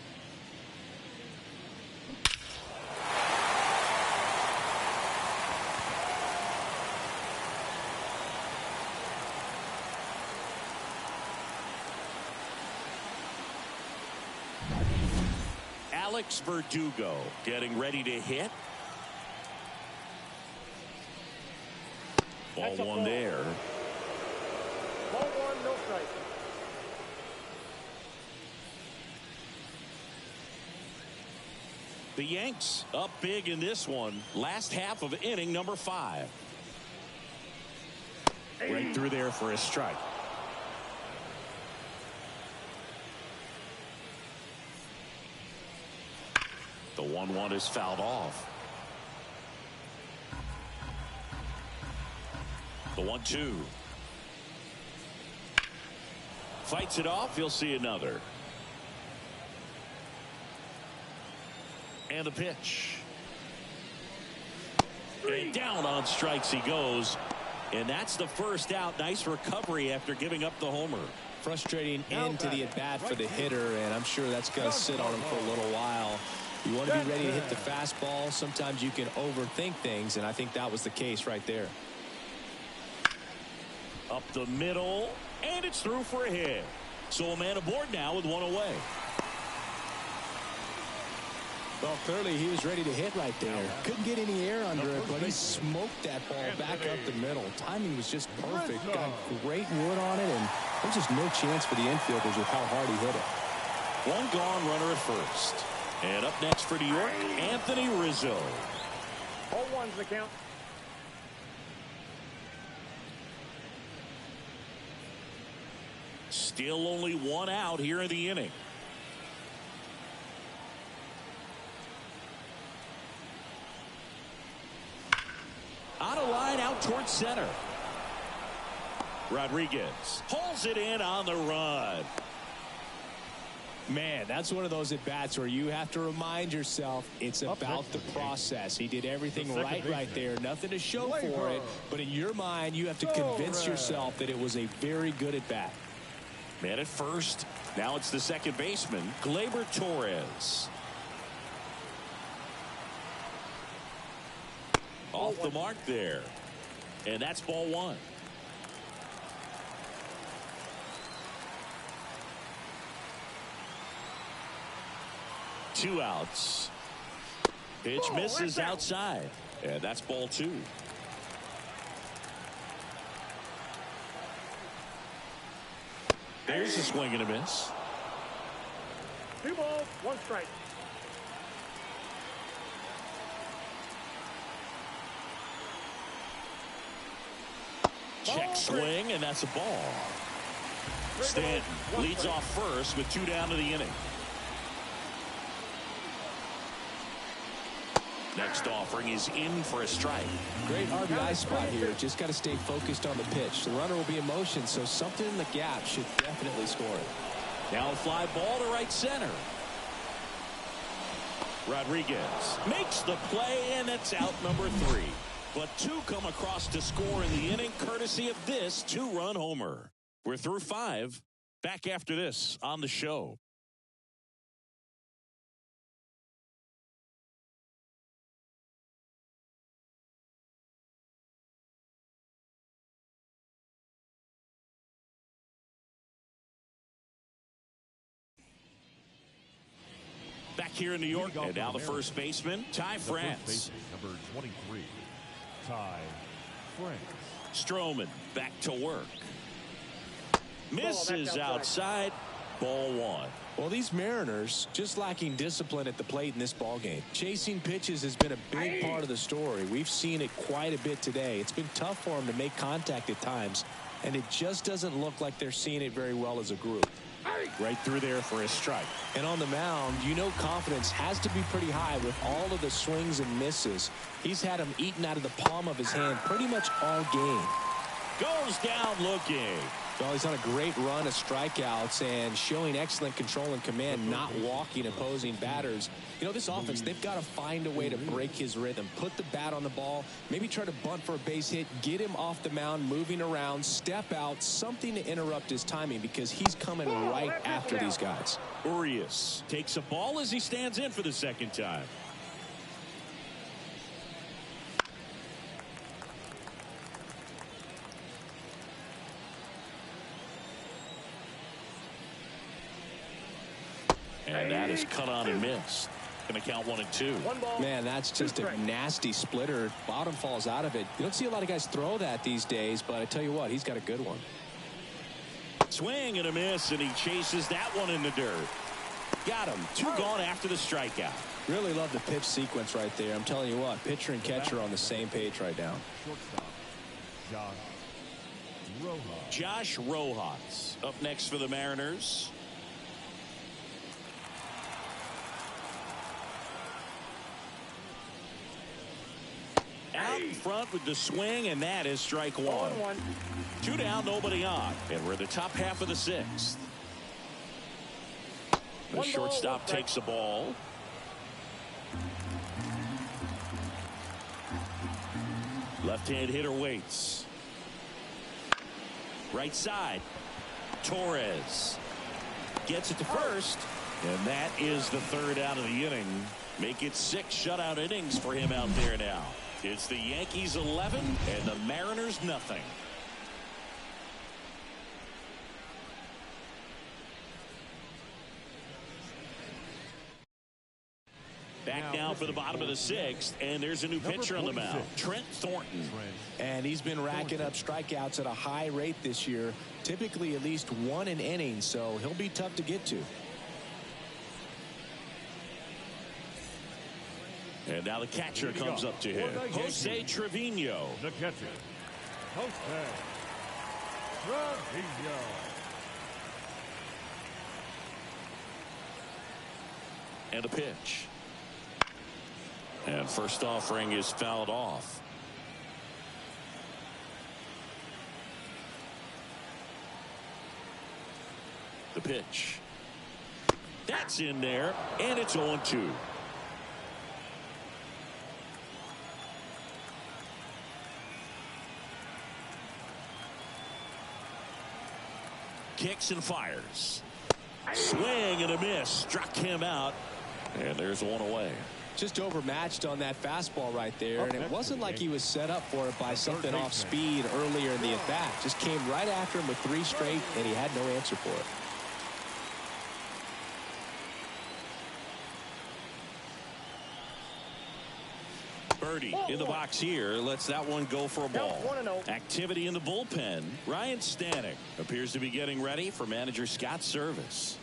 Alex Verdugo getting ready to hit. Ball one there. Ball 1, no strike. The Yanks up big in this one. Last half of inning number 5. Right through there for a strike. The 1-1 is fouled off. The 1-2. Fights it off. You'll see another. And the pitch. And down on strikes he goes. And that's the first out. Nice recovery after giving up the homer. Frustrating end to the at-bat for the hitter, and I'm sure that's going to sit on him for a little while. You want to be ready to hit the fastball. Sometimes you can overthink things, and I think that was the case right there. Up the middle, and it's through for a hit. So a man aboard now with one away. Well, clearly he was ready to hit right there. Couldn't get any air under it, but he smoked that ball back up the middle. Timing was just perfect. Got great wood on it, and there's just no chance for the infielders with how hard he hit it. One gone runner at first. And up next for New York, Anthony Rizzo. 0-1's the count. Still only one out here in the inning. On a line out towards center. Rodriguez pulls it in on the run. Man, that's one of those at-bats where you have to remind yourself it's about the process. He did everything right there. Nothing to show for it. But in your mind, you have to convince yourself that it was a very good at-bat. Man at first. Now it's the second baseman, Gleyber Torres. Off the mark there. And that's ball one. Two outs. Pitch misses outside. And that's ball two. There's a swing and a miss. 2 balls, 1 strike. Check swing, and that's a ball. Stanton leads off first with 2 down to the inning. Next offering is in for a strike. Great RBI spot here. Just got to stay focused on the pitch. The runner will be in motion, so something in the gap should definitely score it. Now a fly ball to right center. Rodriguez makes the play, and that's out number 3. But 2 come across to score in the inning, courtesy of this 2-run homer. We're through 5. Back after this on the show. Back here in New York, and now the first baseman, Ty France. Number 23, Ty France. Stroman back to work. Misses outside. Ball 1. Well, these Mariners just lacking discipline at the plate in this ball game. Chasing pitches has been a big part of the story. We've seen it quite a bit today. It's been tough for them to make contact at times, and it just doesn't look like they're seeing it very well as a group. Right through there for a strike. And on the mound, you know confidence has to be pretty high with all of the swings and misses. He's had them eaten out of the palm of his hand pretty much all game. Goes down looking. Well, he's on a great run of strikeouts and showing excellent control and command, not walking opposing batters. You know, this offense, they've got to find a way to break his rhythm, put the bat on the ball, maybe try to bunt for a base hit, get him off the mound, moving around, step out, something to interrupt his timing because he's coming right after these guys. Urias takes a ball as he stands in for the second time. And that is cut on and missed. Going to count 1 and 2. Man, that's just a nasty splitter. Bottom falls out of it. You don't see a lot of guys throw that these days, but I tell you what, he's got a good one. Swing and a miss, and he chases that one in the dirt. Got him. 2 gone after the strikeout. Really love the pitch sequence right there. I'm telling you what, pitcher and catcher on the same page right now. Shortstop, Josh Rojas. Josh Rojas up next for the Mariners. Out in front with the swing, and that is strike 1. 2 down, nobody on. And we're in the top half of the 6th. The shortstop takes the ball. Left-hand hitter waits. Right side. Torres gets it to first. And that is the 3rd out of the inning. Make it 6 shutout innings for him out there now. It's the Yankees 11 and the Mariners nothing. Back now for the bottom of the 6th, and there's a new pitcher on the mound, Trent Thornton. And he's been racking up strikeouts at a high rate this year, typically at least 1 an inning, so he'll be tough to get to. And now the catcher comes up to him, Jose Trevino. The catcher, Jose Trevino. And a pitch. And first offering is fouled off. The pitch. That's in there, and it's 0-2. Kicks and fires. Swing and a miss. Struck him out. And there's one away. Just overmatched on that fastball right there. And it wasn't like he was set up for it by something off speed earlier in the at-bat. Just came right after him with 3 straight, and he had no answer for it. Birdie in the box here lets that one go for a ball. 1-0. Activity in the bullpen. Ryan Stanek appears to be getting ready for manager Scott's service.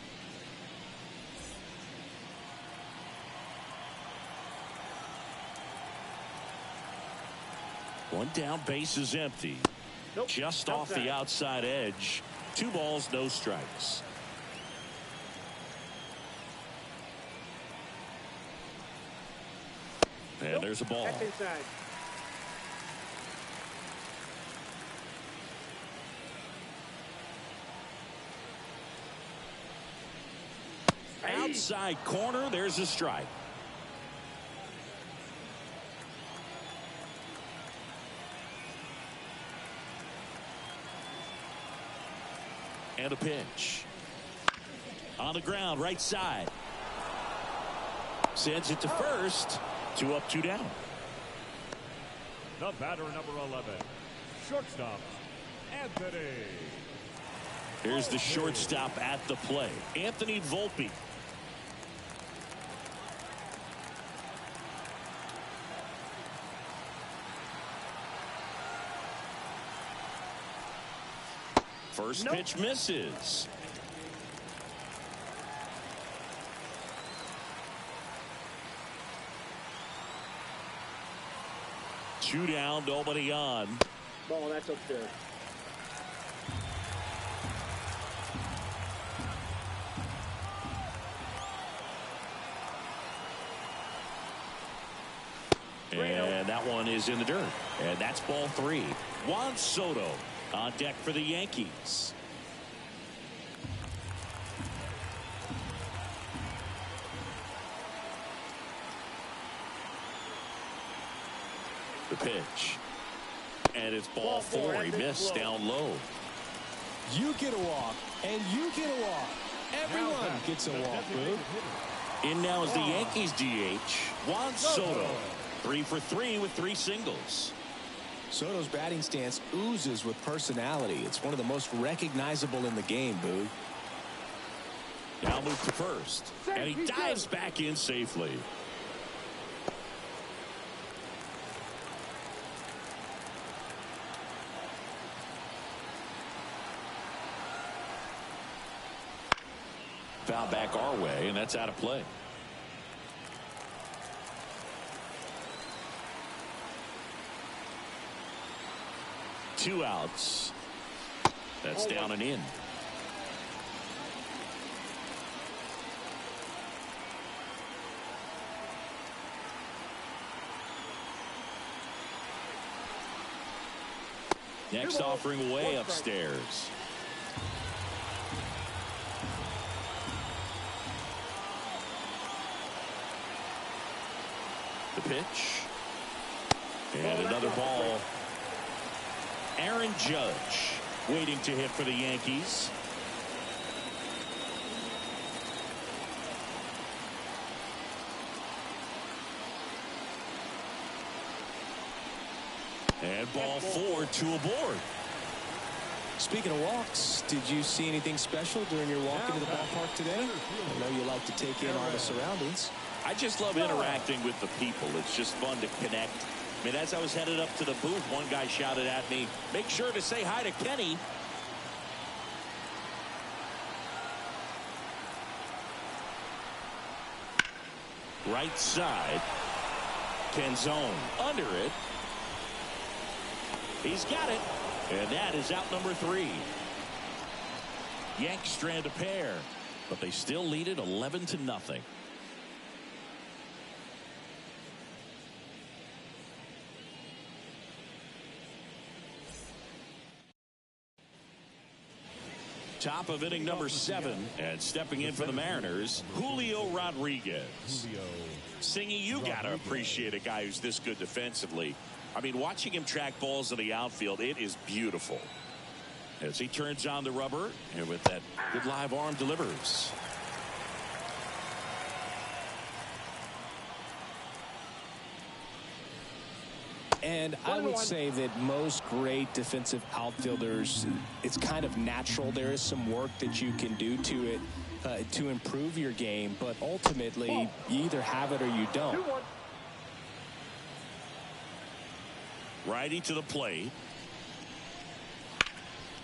One down, base is empty. Nope. Just off the outside edge. 2 balls, no strikes. And there's a ball. That's inside. Outside corner, there's a strike. And a pitch. On the ground, right side. Sends it to first. 2 up, 2 down. The batter, number 11, shortstop, Anthony. Here's the shortstop at the play, Anthony Volpe. First pitch misses. Two down, nobody on. Ball, that's upstairs. And that one is in the dirt. And that's ball 3. Juan Soto on deck for the Yankees. The pitch. And it's ball 4. He missed down low. You get a walk, and you get a walk. Everyone gets a walk, Boo. In now is the Yankees DH, Juan Soto. 3 for 3 with 3 singles. Soto's batting stance oozes with personality. It's one of the most recognizable in the game, Boo. Now move to first. And he dives back in safely. Foul back our way, and that's out of play. Two outs. That's down and in. Next offering way upstairs. The pitch. And another ball. Aaron Judge waiting to hit for the Yankees. And ball 4, 2 aboard. Speaking of walks, did you see anything special during your walk into the ballpark today? I know you like to take in all the surroundings. I just love interacting with the people. It's just fun to connect. I mean, as I was headed up to the booth, one guy shouted at me, "Make sure to say hi to Kenny." Right side. Canzone under it. He's got it. And that is out number 3. Yanks strand a pair, but they still lead it 11-0. Top of inning number 7, and stepping in for the Mariners, Julio Rodriguez. Singy, you got to appreciate a guy who's this good defensively. I mean, watching him track balls in the outfield, it is beautiful. As he turns on the rubber, and with that good live arm delivers. And I would say that most great defensive outfielders, it's kind of natural. There is some work that you can do to it to improve your game, but ultimately you either have it or you don't. Righty to the plate.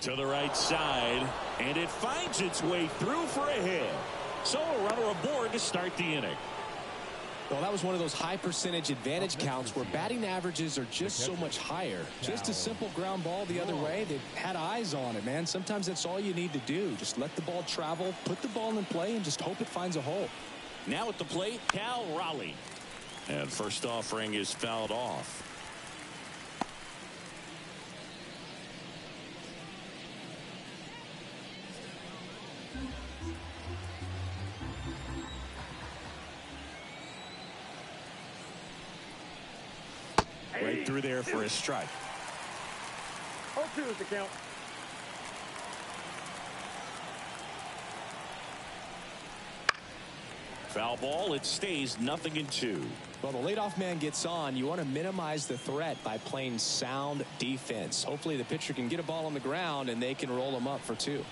To the right side, and it finds its way through for a hit. So a runner aboard to start the inning. Well, that was one of those high percentage advantage counts where batting averages are just so much higher. Just a simple ground ball the other way. They had eyes on it, man. Sometimes that's all you need to do. Just let the ball travel, put the ball in play, and just hope it finds a hole. Now at the plate, Cal Raleigh. And first offering is fouled off. Right through there for a strike. 0-2 is the count. Foul ball. It stays 0-2. Well, the leadoff man gets on. You want to minimize the threat by playing sound defense. Hopefully the pitcher can get a ball on the ground and they can roll him up for 2.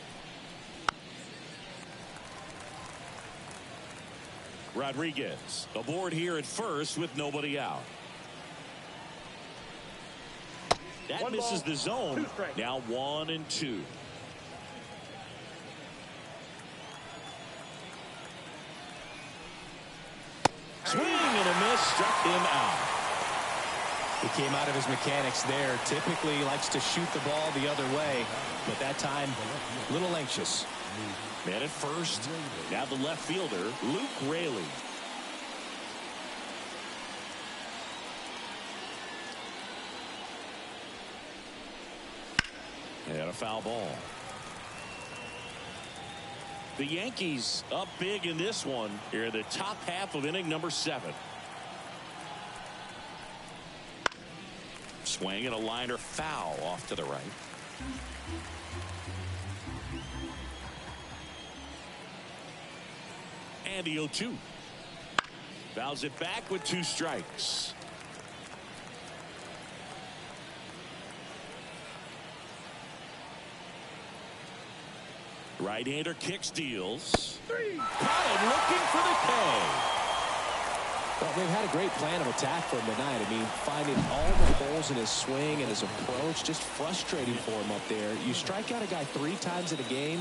Rodriguez aboard here at first with nobody out. That misses the zone. Now 1-2. Swing and a miss, struck him out. He came out of his mechanics there. Typically he likes to shoot the ball the other way, but that time a little anxious. Man at first. Now the left fielder, Luke Raley. And a foul ball. The Yankees up big in this one here in the top half of inning number 7. Swing and a liner foul off to the right. And the 0-2. Fouls it back with 2 strikes. Right-hander kicks, deals. Caught him looking for the K. Well, they've had a great plan of attack for him tonight. I mean, finding all the holes in his swing and his approach, just frustrating for him up there. You strike out a guy 3 times in a game,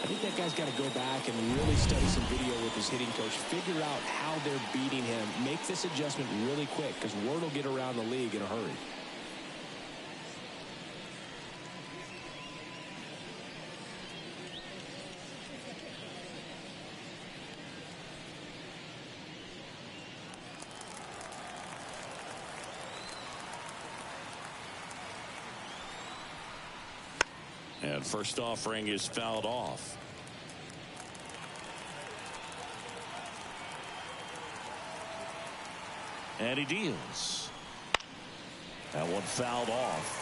I think that guy's got to go back and really study some video with his hitting coach, figure out how they're beating him, make this adjustment really quick, because word will get around the league in a hurry. And first offering is fouled off. And he deals. That one fouled off.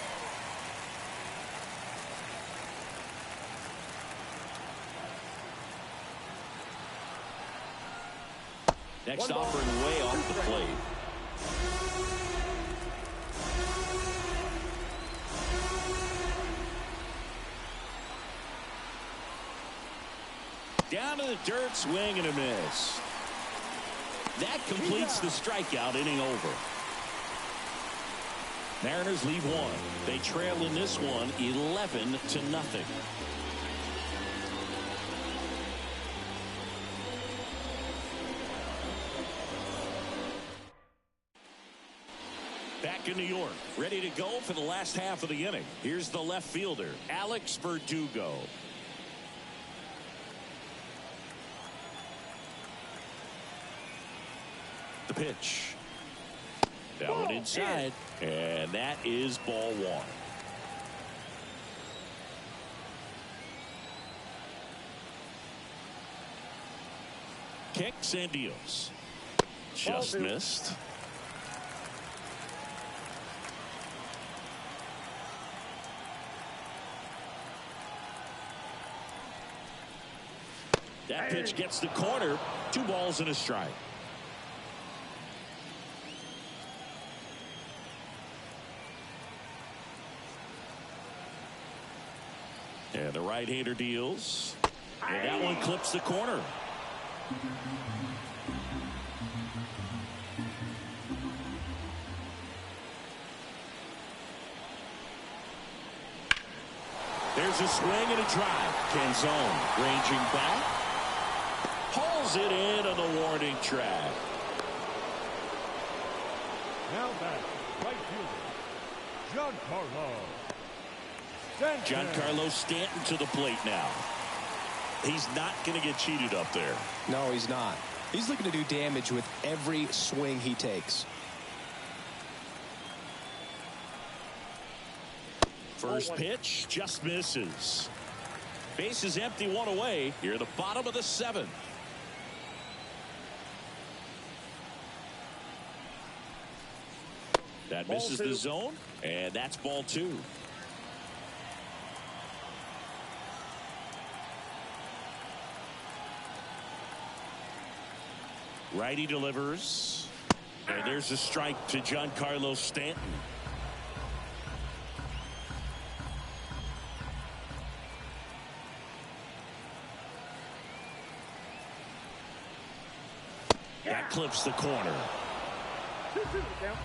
Next offering way off the plate. Down to the dirt, swing and a miss. That completes the strikeout, inning over. Mariners lead 1. They trail in this one 11-0. Back in New York, ready to go for the last half of the inning. Here's the left fielder, Alex Verdugo. The pitch. That one inside, and that is ball 1. kicks and deals. Just missed. That pitch gets the corner. 2 balls and a strike. And the right-hander deals. And that one clips the corner. There's a swing and a drive. Canzone ranging back. Hauls it in on the warning track. Now back, right fielder, Giancarlo Stanton to the plate now. He's not going to get cheated up there. No, he's not. He's looking to do damage with every swing he takes. First pitch just misses. Base is empty, 1 away. Here at the bottom of the 7th. That misses the zone, and that's ball 2. Righty delivers, and there's a strike to Giancarlo Stanton. That clips the corner. 2-2 the count.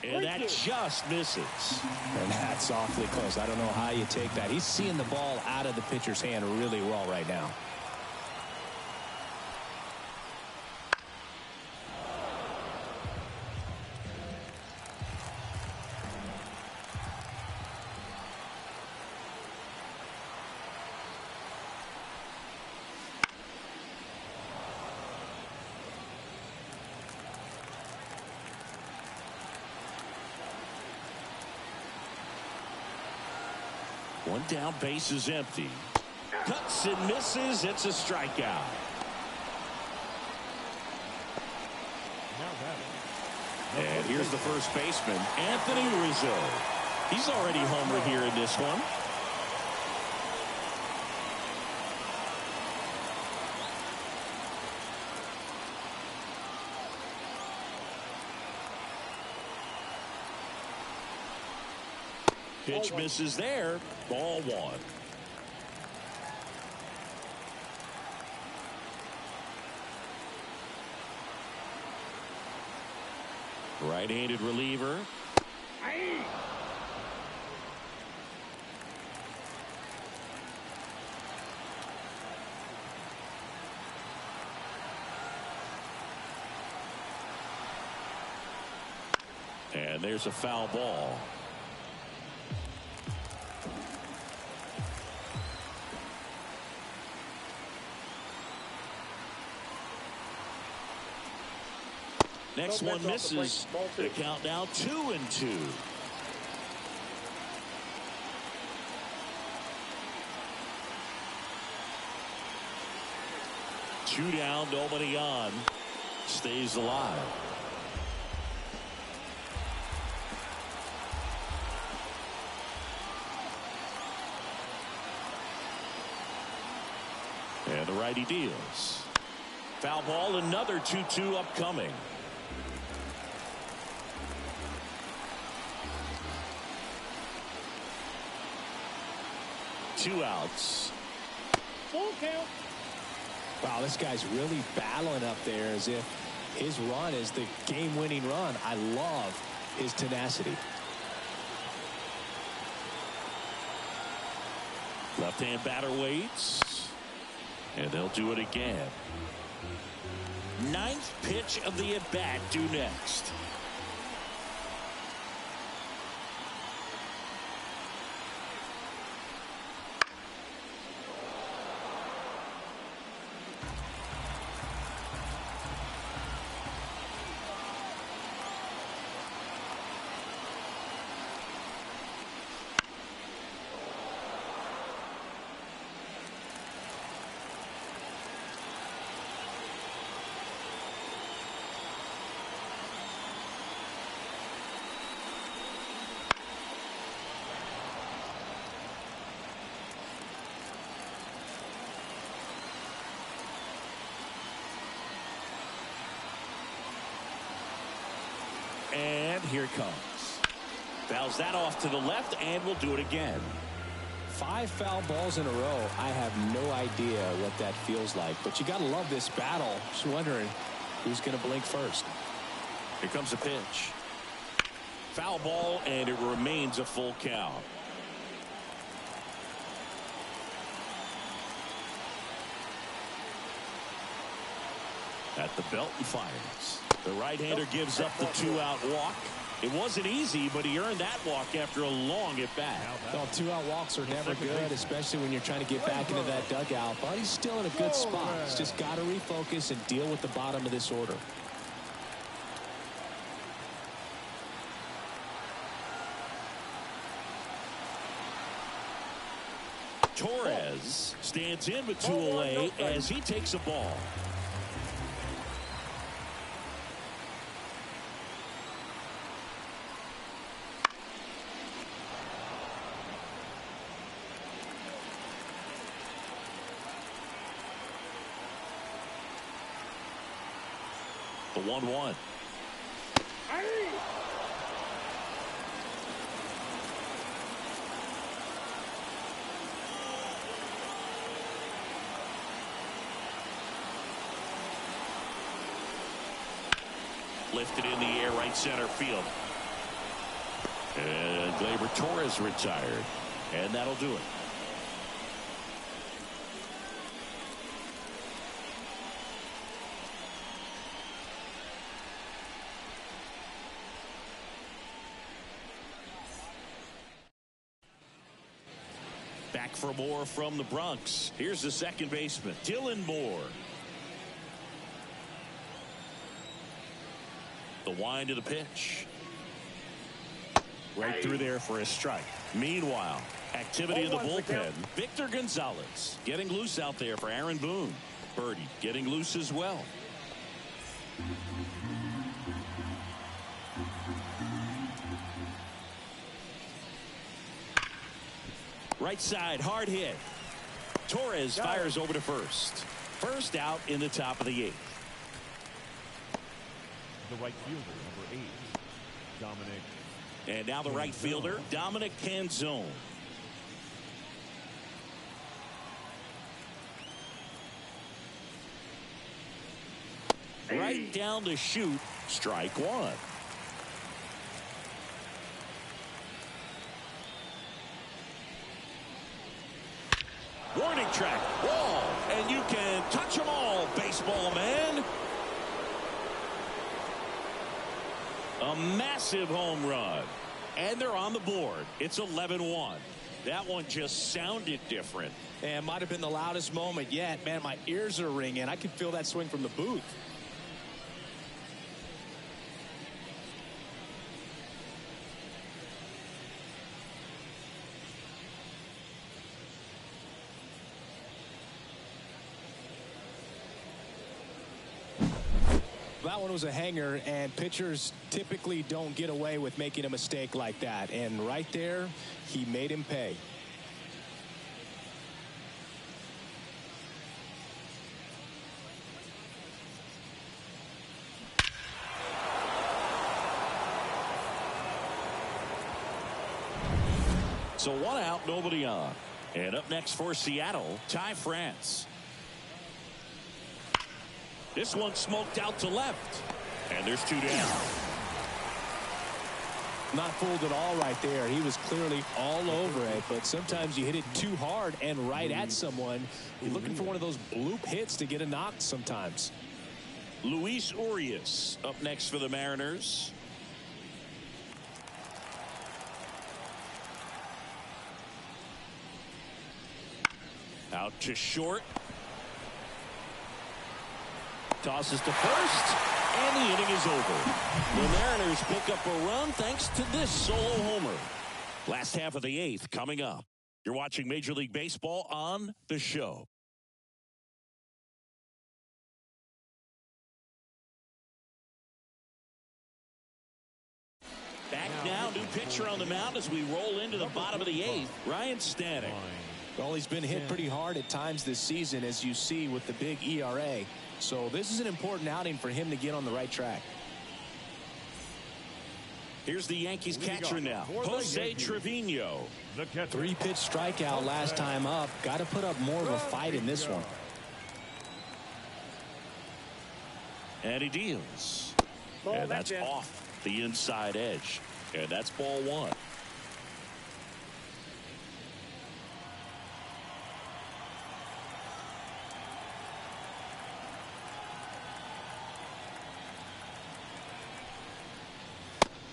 And that just misses. And that's awfully close. I don't know how you take that. He's seeing the ball out of the pitcher's hand really well right now. One down, base is empty. Cuts and misses. It's a strikeout. And here's the first baseman, Anthony Rizzo. He's already homered here in this one. Pitch misses there. Ball 1. Right-handed reliever. And there's a foul ball. Next one misses. The count now 2-2. Two down, nobody on. Stays alive. And the righty deals. Foul ball, another 2-2 upcoming. Two outs. Full count. Wow, this guy's really battling up there as if his run is the game-winning run. I love his tenacity. Left-hand batter waits. And they'll do it again. Ninth pitch of the at-bat due next. and here it comes. Fouls that off to the left, and we'll do it again. 5 foul balls in a row. I have no idea what that feels like, but you got to love this battle. Just wondering who's going to blink first. Here comes a pitch. Foul ball, and it remains a full count. At the belt and fires. The right-hander gives up the 2-out walk. It wasn't easy, but he earned that walk after a long at-bat. Well, 2-out walks are never good, especially when you're trying to get back into that dugout. But he's still in a good spot. He's just got to refocus and deal with the bottom of this order. Torres stands in with 2 away as he takes a ball. The 1-1. Lifted in the air, right center field. And Gleyber Torres retired. And that'll do it. Back for more from the Bronx. Here's the second baseman, Dylan Moore. The wind of the pitch. Right through there for a strike. Meanwhile, activity in the bullpen. Victor Gonzalez getting loose out there for Aaron Boone. Birdie getting loose as well. Right side, hard hit. Torres fires over to first. First out in the top of the 8th. The right fielder, number 8, Dominic. And now the right fielder, Dominic Canzone. Right down the chute, strike 1. Warning track, wall, and you can touch them all, baseball man. A massive home run. And they're on the board. It's 11-1. That one just sounded different. And might have been the loudest moment yet. Man, my ears are ringing. I can feel that swing from the booth. That one was a hanger, and pitchers typically don't get away with making a mistake like that. And right there, he made him pay. So 1 out, nobody on. And up next for Seattle, Ty France. This one smoked out to left. And there's 2 down. Not fooled at all right there. He was clearly all over it, but sometimes you hit it too hard and right at someone. You're looking for one of those bloop hits to get a knock sometimes. Luis Urias up next for the Mariners. Out to short. Tosses to first, and the inning is over. The Mariners pick up a run thanks to this solo homer. Last half of the 8th coming up. You're watching Major League Baseball on The Show. Back now, new pitcher on the mound as we roll into the bottom of the 8th. Ryan Stanek. Well, he's been hit pretty hard at times this season, as you see with the big ERA. So this is an important outing for him to get on the right track. Here's the Yankees catcher now, Jose Trevino. 3-pitch strikeout last time up. Got to put up more of a fight in this one. And he deals. And that's off the inside edge. And that's ball one.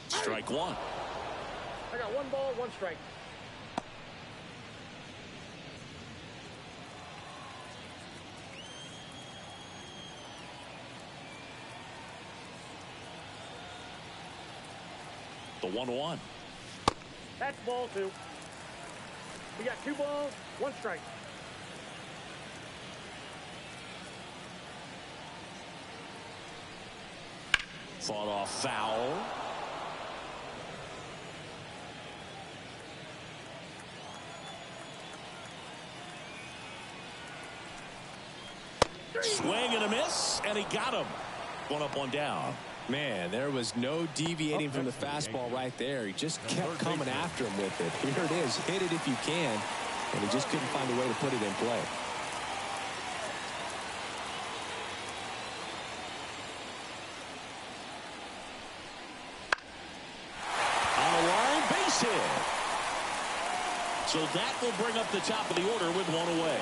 Strike one. I got 1 ball, 1 strike. The 1-1. That's ball 2. We got 2 balls, 1 strike. Fought off foul. Swing and a miss, and he got him. 1 up, 1 down. Man, there was no deviating from the fastball right there. He just kept coming after him with it. Here it is. Hit it if you can. And he just couldn't find a way to put it in play. On a line, base hit. So that will bring up the top of the order with 1 away.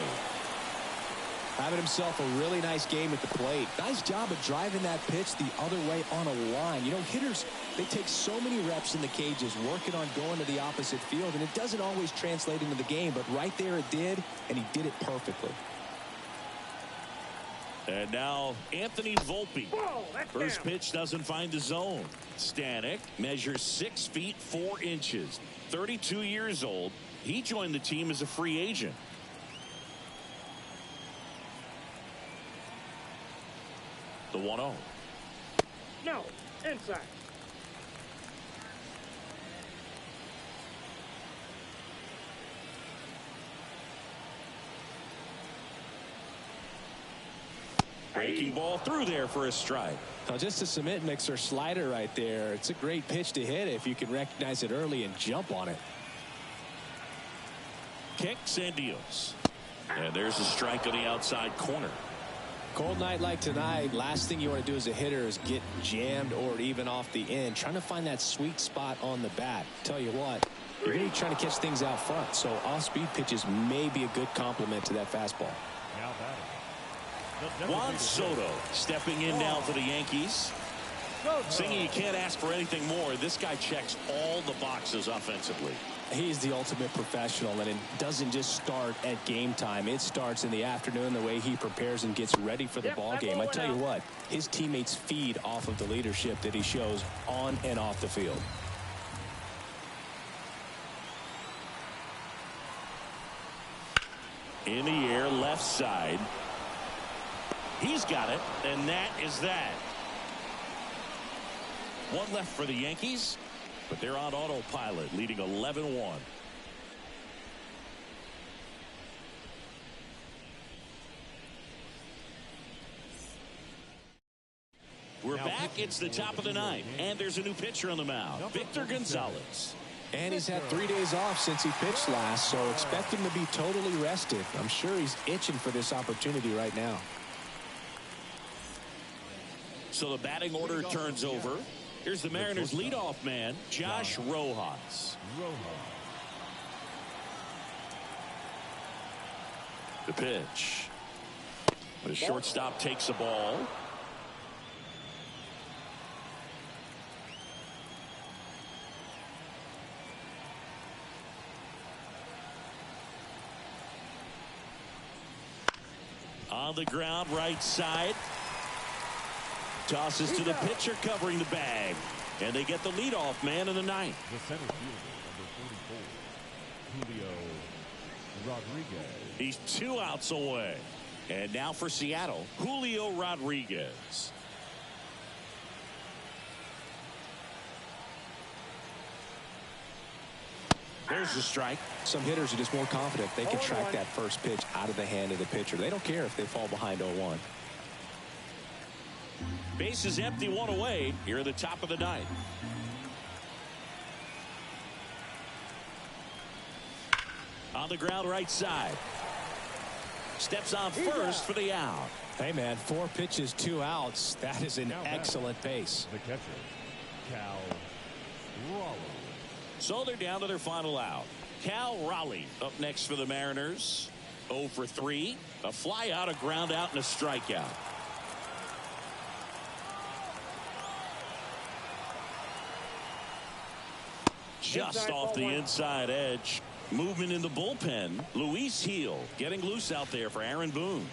Having himself a really nice game at the plate. Nice job of driving that pitch the other way on a line. You know, hitters, they take so many reps in the cages working on going to the opposite field, and it doesn't always translate into the game, but right there it did, and he did it perfectly. And now Anthony Volpe. First pitch doesn't find the zone. Stanek measures 6 feet 4 inches. 32 years old. He joined the team as a free agent. The 1-0. No, inside. Breaking ball through there for a strike. Now just a cement mixer slider right there. It's a great pitch to hit if you can recognize it early and jump on it. Kicks and deals. And there's a strike on the outside corner. Cold night like tonight, last thing you want to do as a hitter is get jammed or even off the end. Trying to find that sweet spot on the bat. Tell you what, you're going to be trying to catch things out front, so off-speed pitches may be a good complement to that fastball. Juan Soto stepping in now for the Yankees. Singing, you can't ask for anything more. This guy checks all the boxes offensively. He's the ultimate professional, and it doesn't just start at game time. It starts in the afternoon, the way he prepares and gets ready for the ball game. I tell you what, his teammates feed off of the leadership that he shows on and off the field. In the air, left side. He's got it, and that is that. 1 left for the Yankees, but they're on autopilot, leading 11-1. We're back. It's the top of the 9th, and there's a new pitcher on the mound, Victor Gonzalez. And he's had 3 days off since he pitched last, so expect him to be totally rested. I'm sure he's itching for this opportunity right now. So the batting order turns over. Here's the Mariners' leadoff man, Josh Rojas. The pitch. The shortstop takes the ball. On the ground, right side. Tosses to the pitcher covering the bag. And they get the leadoff man in the 9th. The center fielder, number 44, Julio Rodriguez. He's 2 outs away. And now for Seattle, Julio Rodriguez. There's the strike. Some hitters are just more confident they can track that first pitch out of the hand of the pitcher. They don't care if they fall behind 0-1. Base is empty, 1 away here at the top of the 9th. On the ground right side. Steps on first for the out. Hey, man, 4 pitches, 2 outs. That is an excellent pace. The catcher, Cal Raleigh. So they're down to their final out. Cal Raleigh up next for the Mariners. 0 for 3. A fly out, a ground out, and a strikeout. Just off the inside edge. Movement in the bullpen. Luis Heel getting loose out there for Aaron Boone.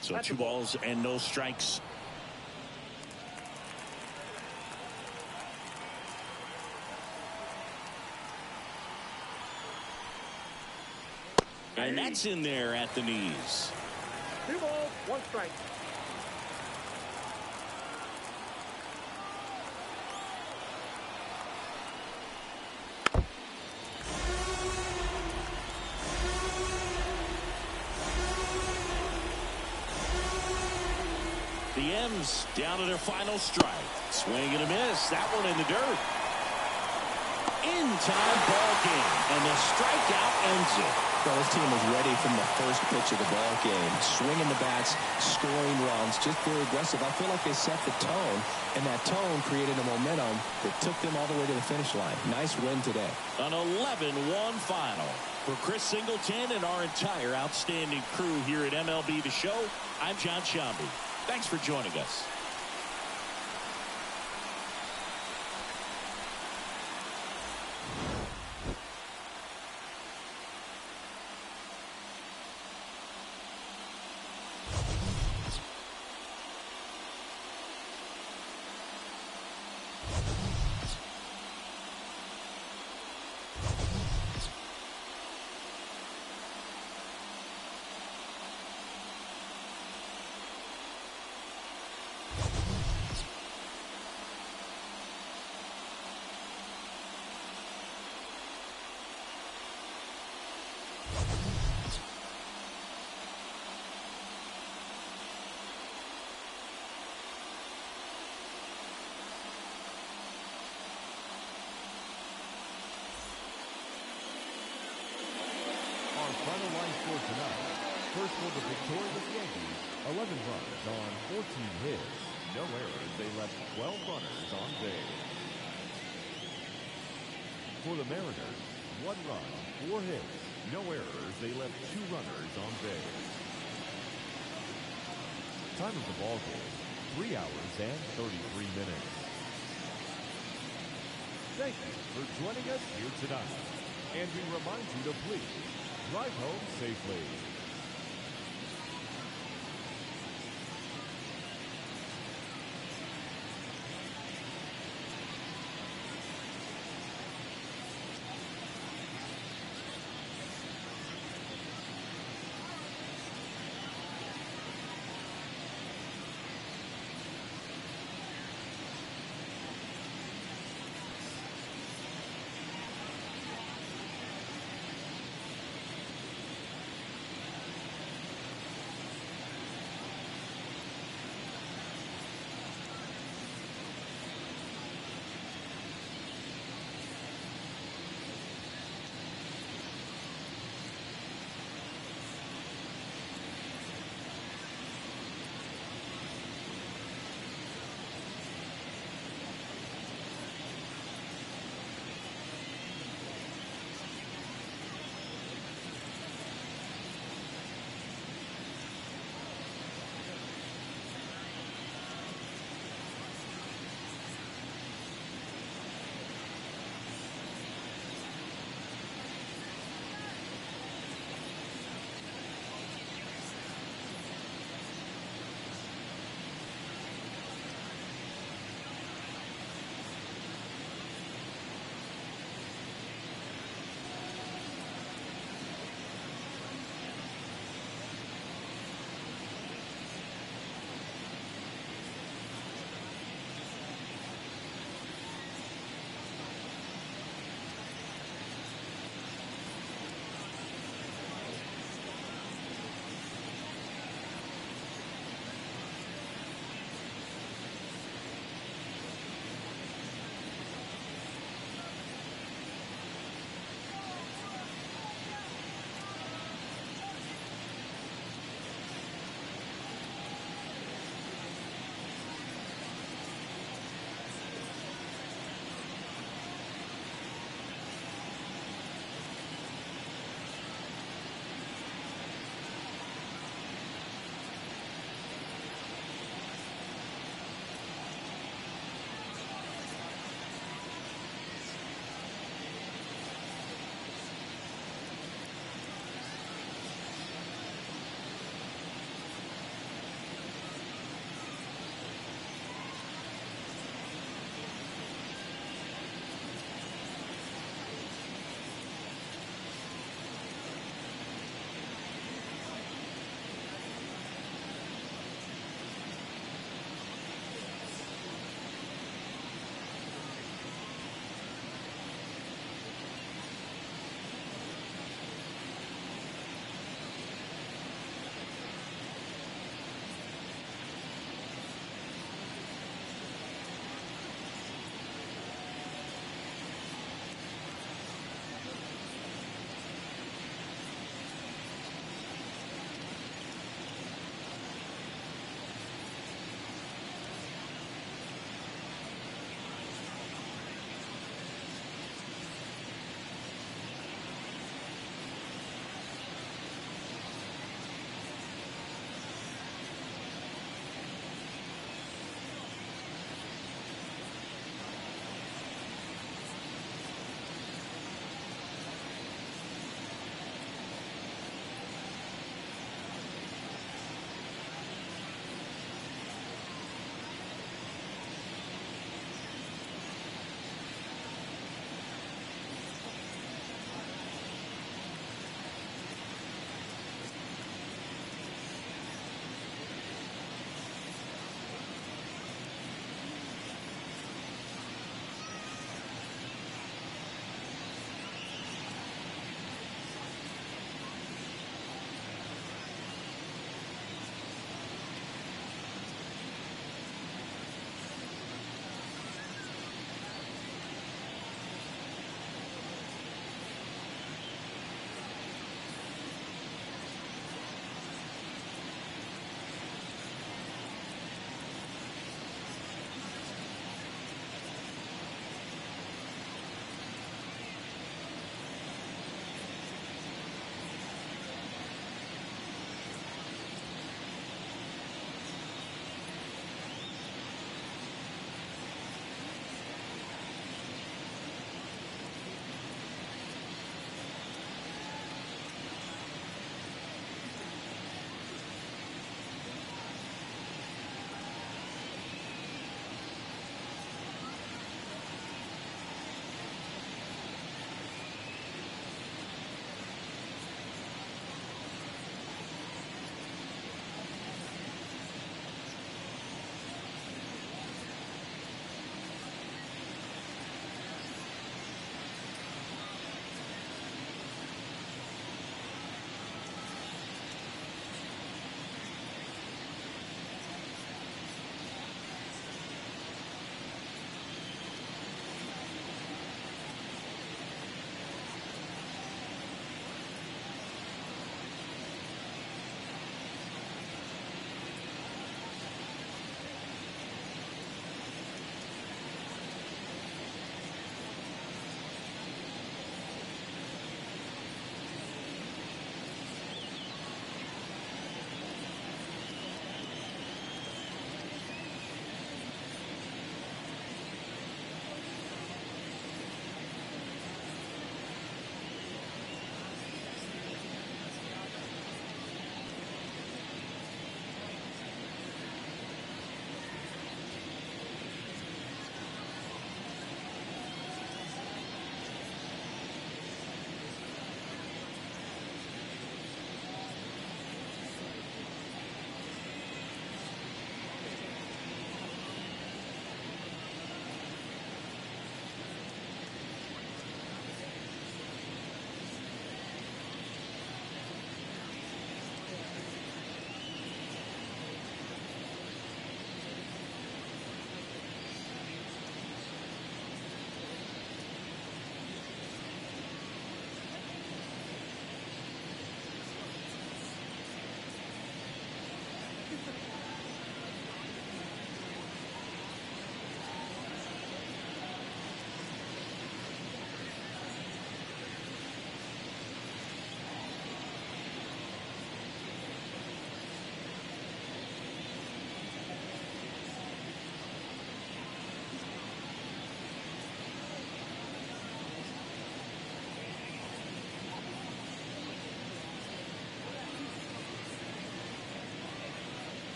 So 2 balls and no strikes. And that's in there at the knees. 2 balls, 1 strike. The M's down to their final strike. Swing and a miss. That one in the dirt. In time ball game. And the strikeout ends it. Well, this team was ready from the first pitch of the ball game. Swinging the bats, scoring runs, just very aggressive. I feel like they set the tone, and that tone created a momentum that took them all the way to the finish line. Nice win today. An 11-1 final. For Chris Singleton and our entire outstanding crew here at MLB The Show, I'm John Shambi. Thanks for joining us. Final line score tonight. First for the victorious Yankees, 11 runs on 14 hits. No errors. They left 12 runners on base. For the Mariners, 1 run, 4 hits. No errors. They left 2 runners on base. Time of the ball game, 3 hours and 33 minutes. Thank you for joining us here tonight. And we remind you to please drive home safely.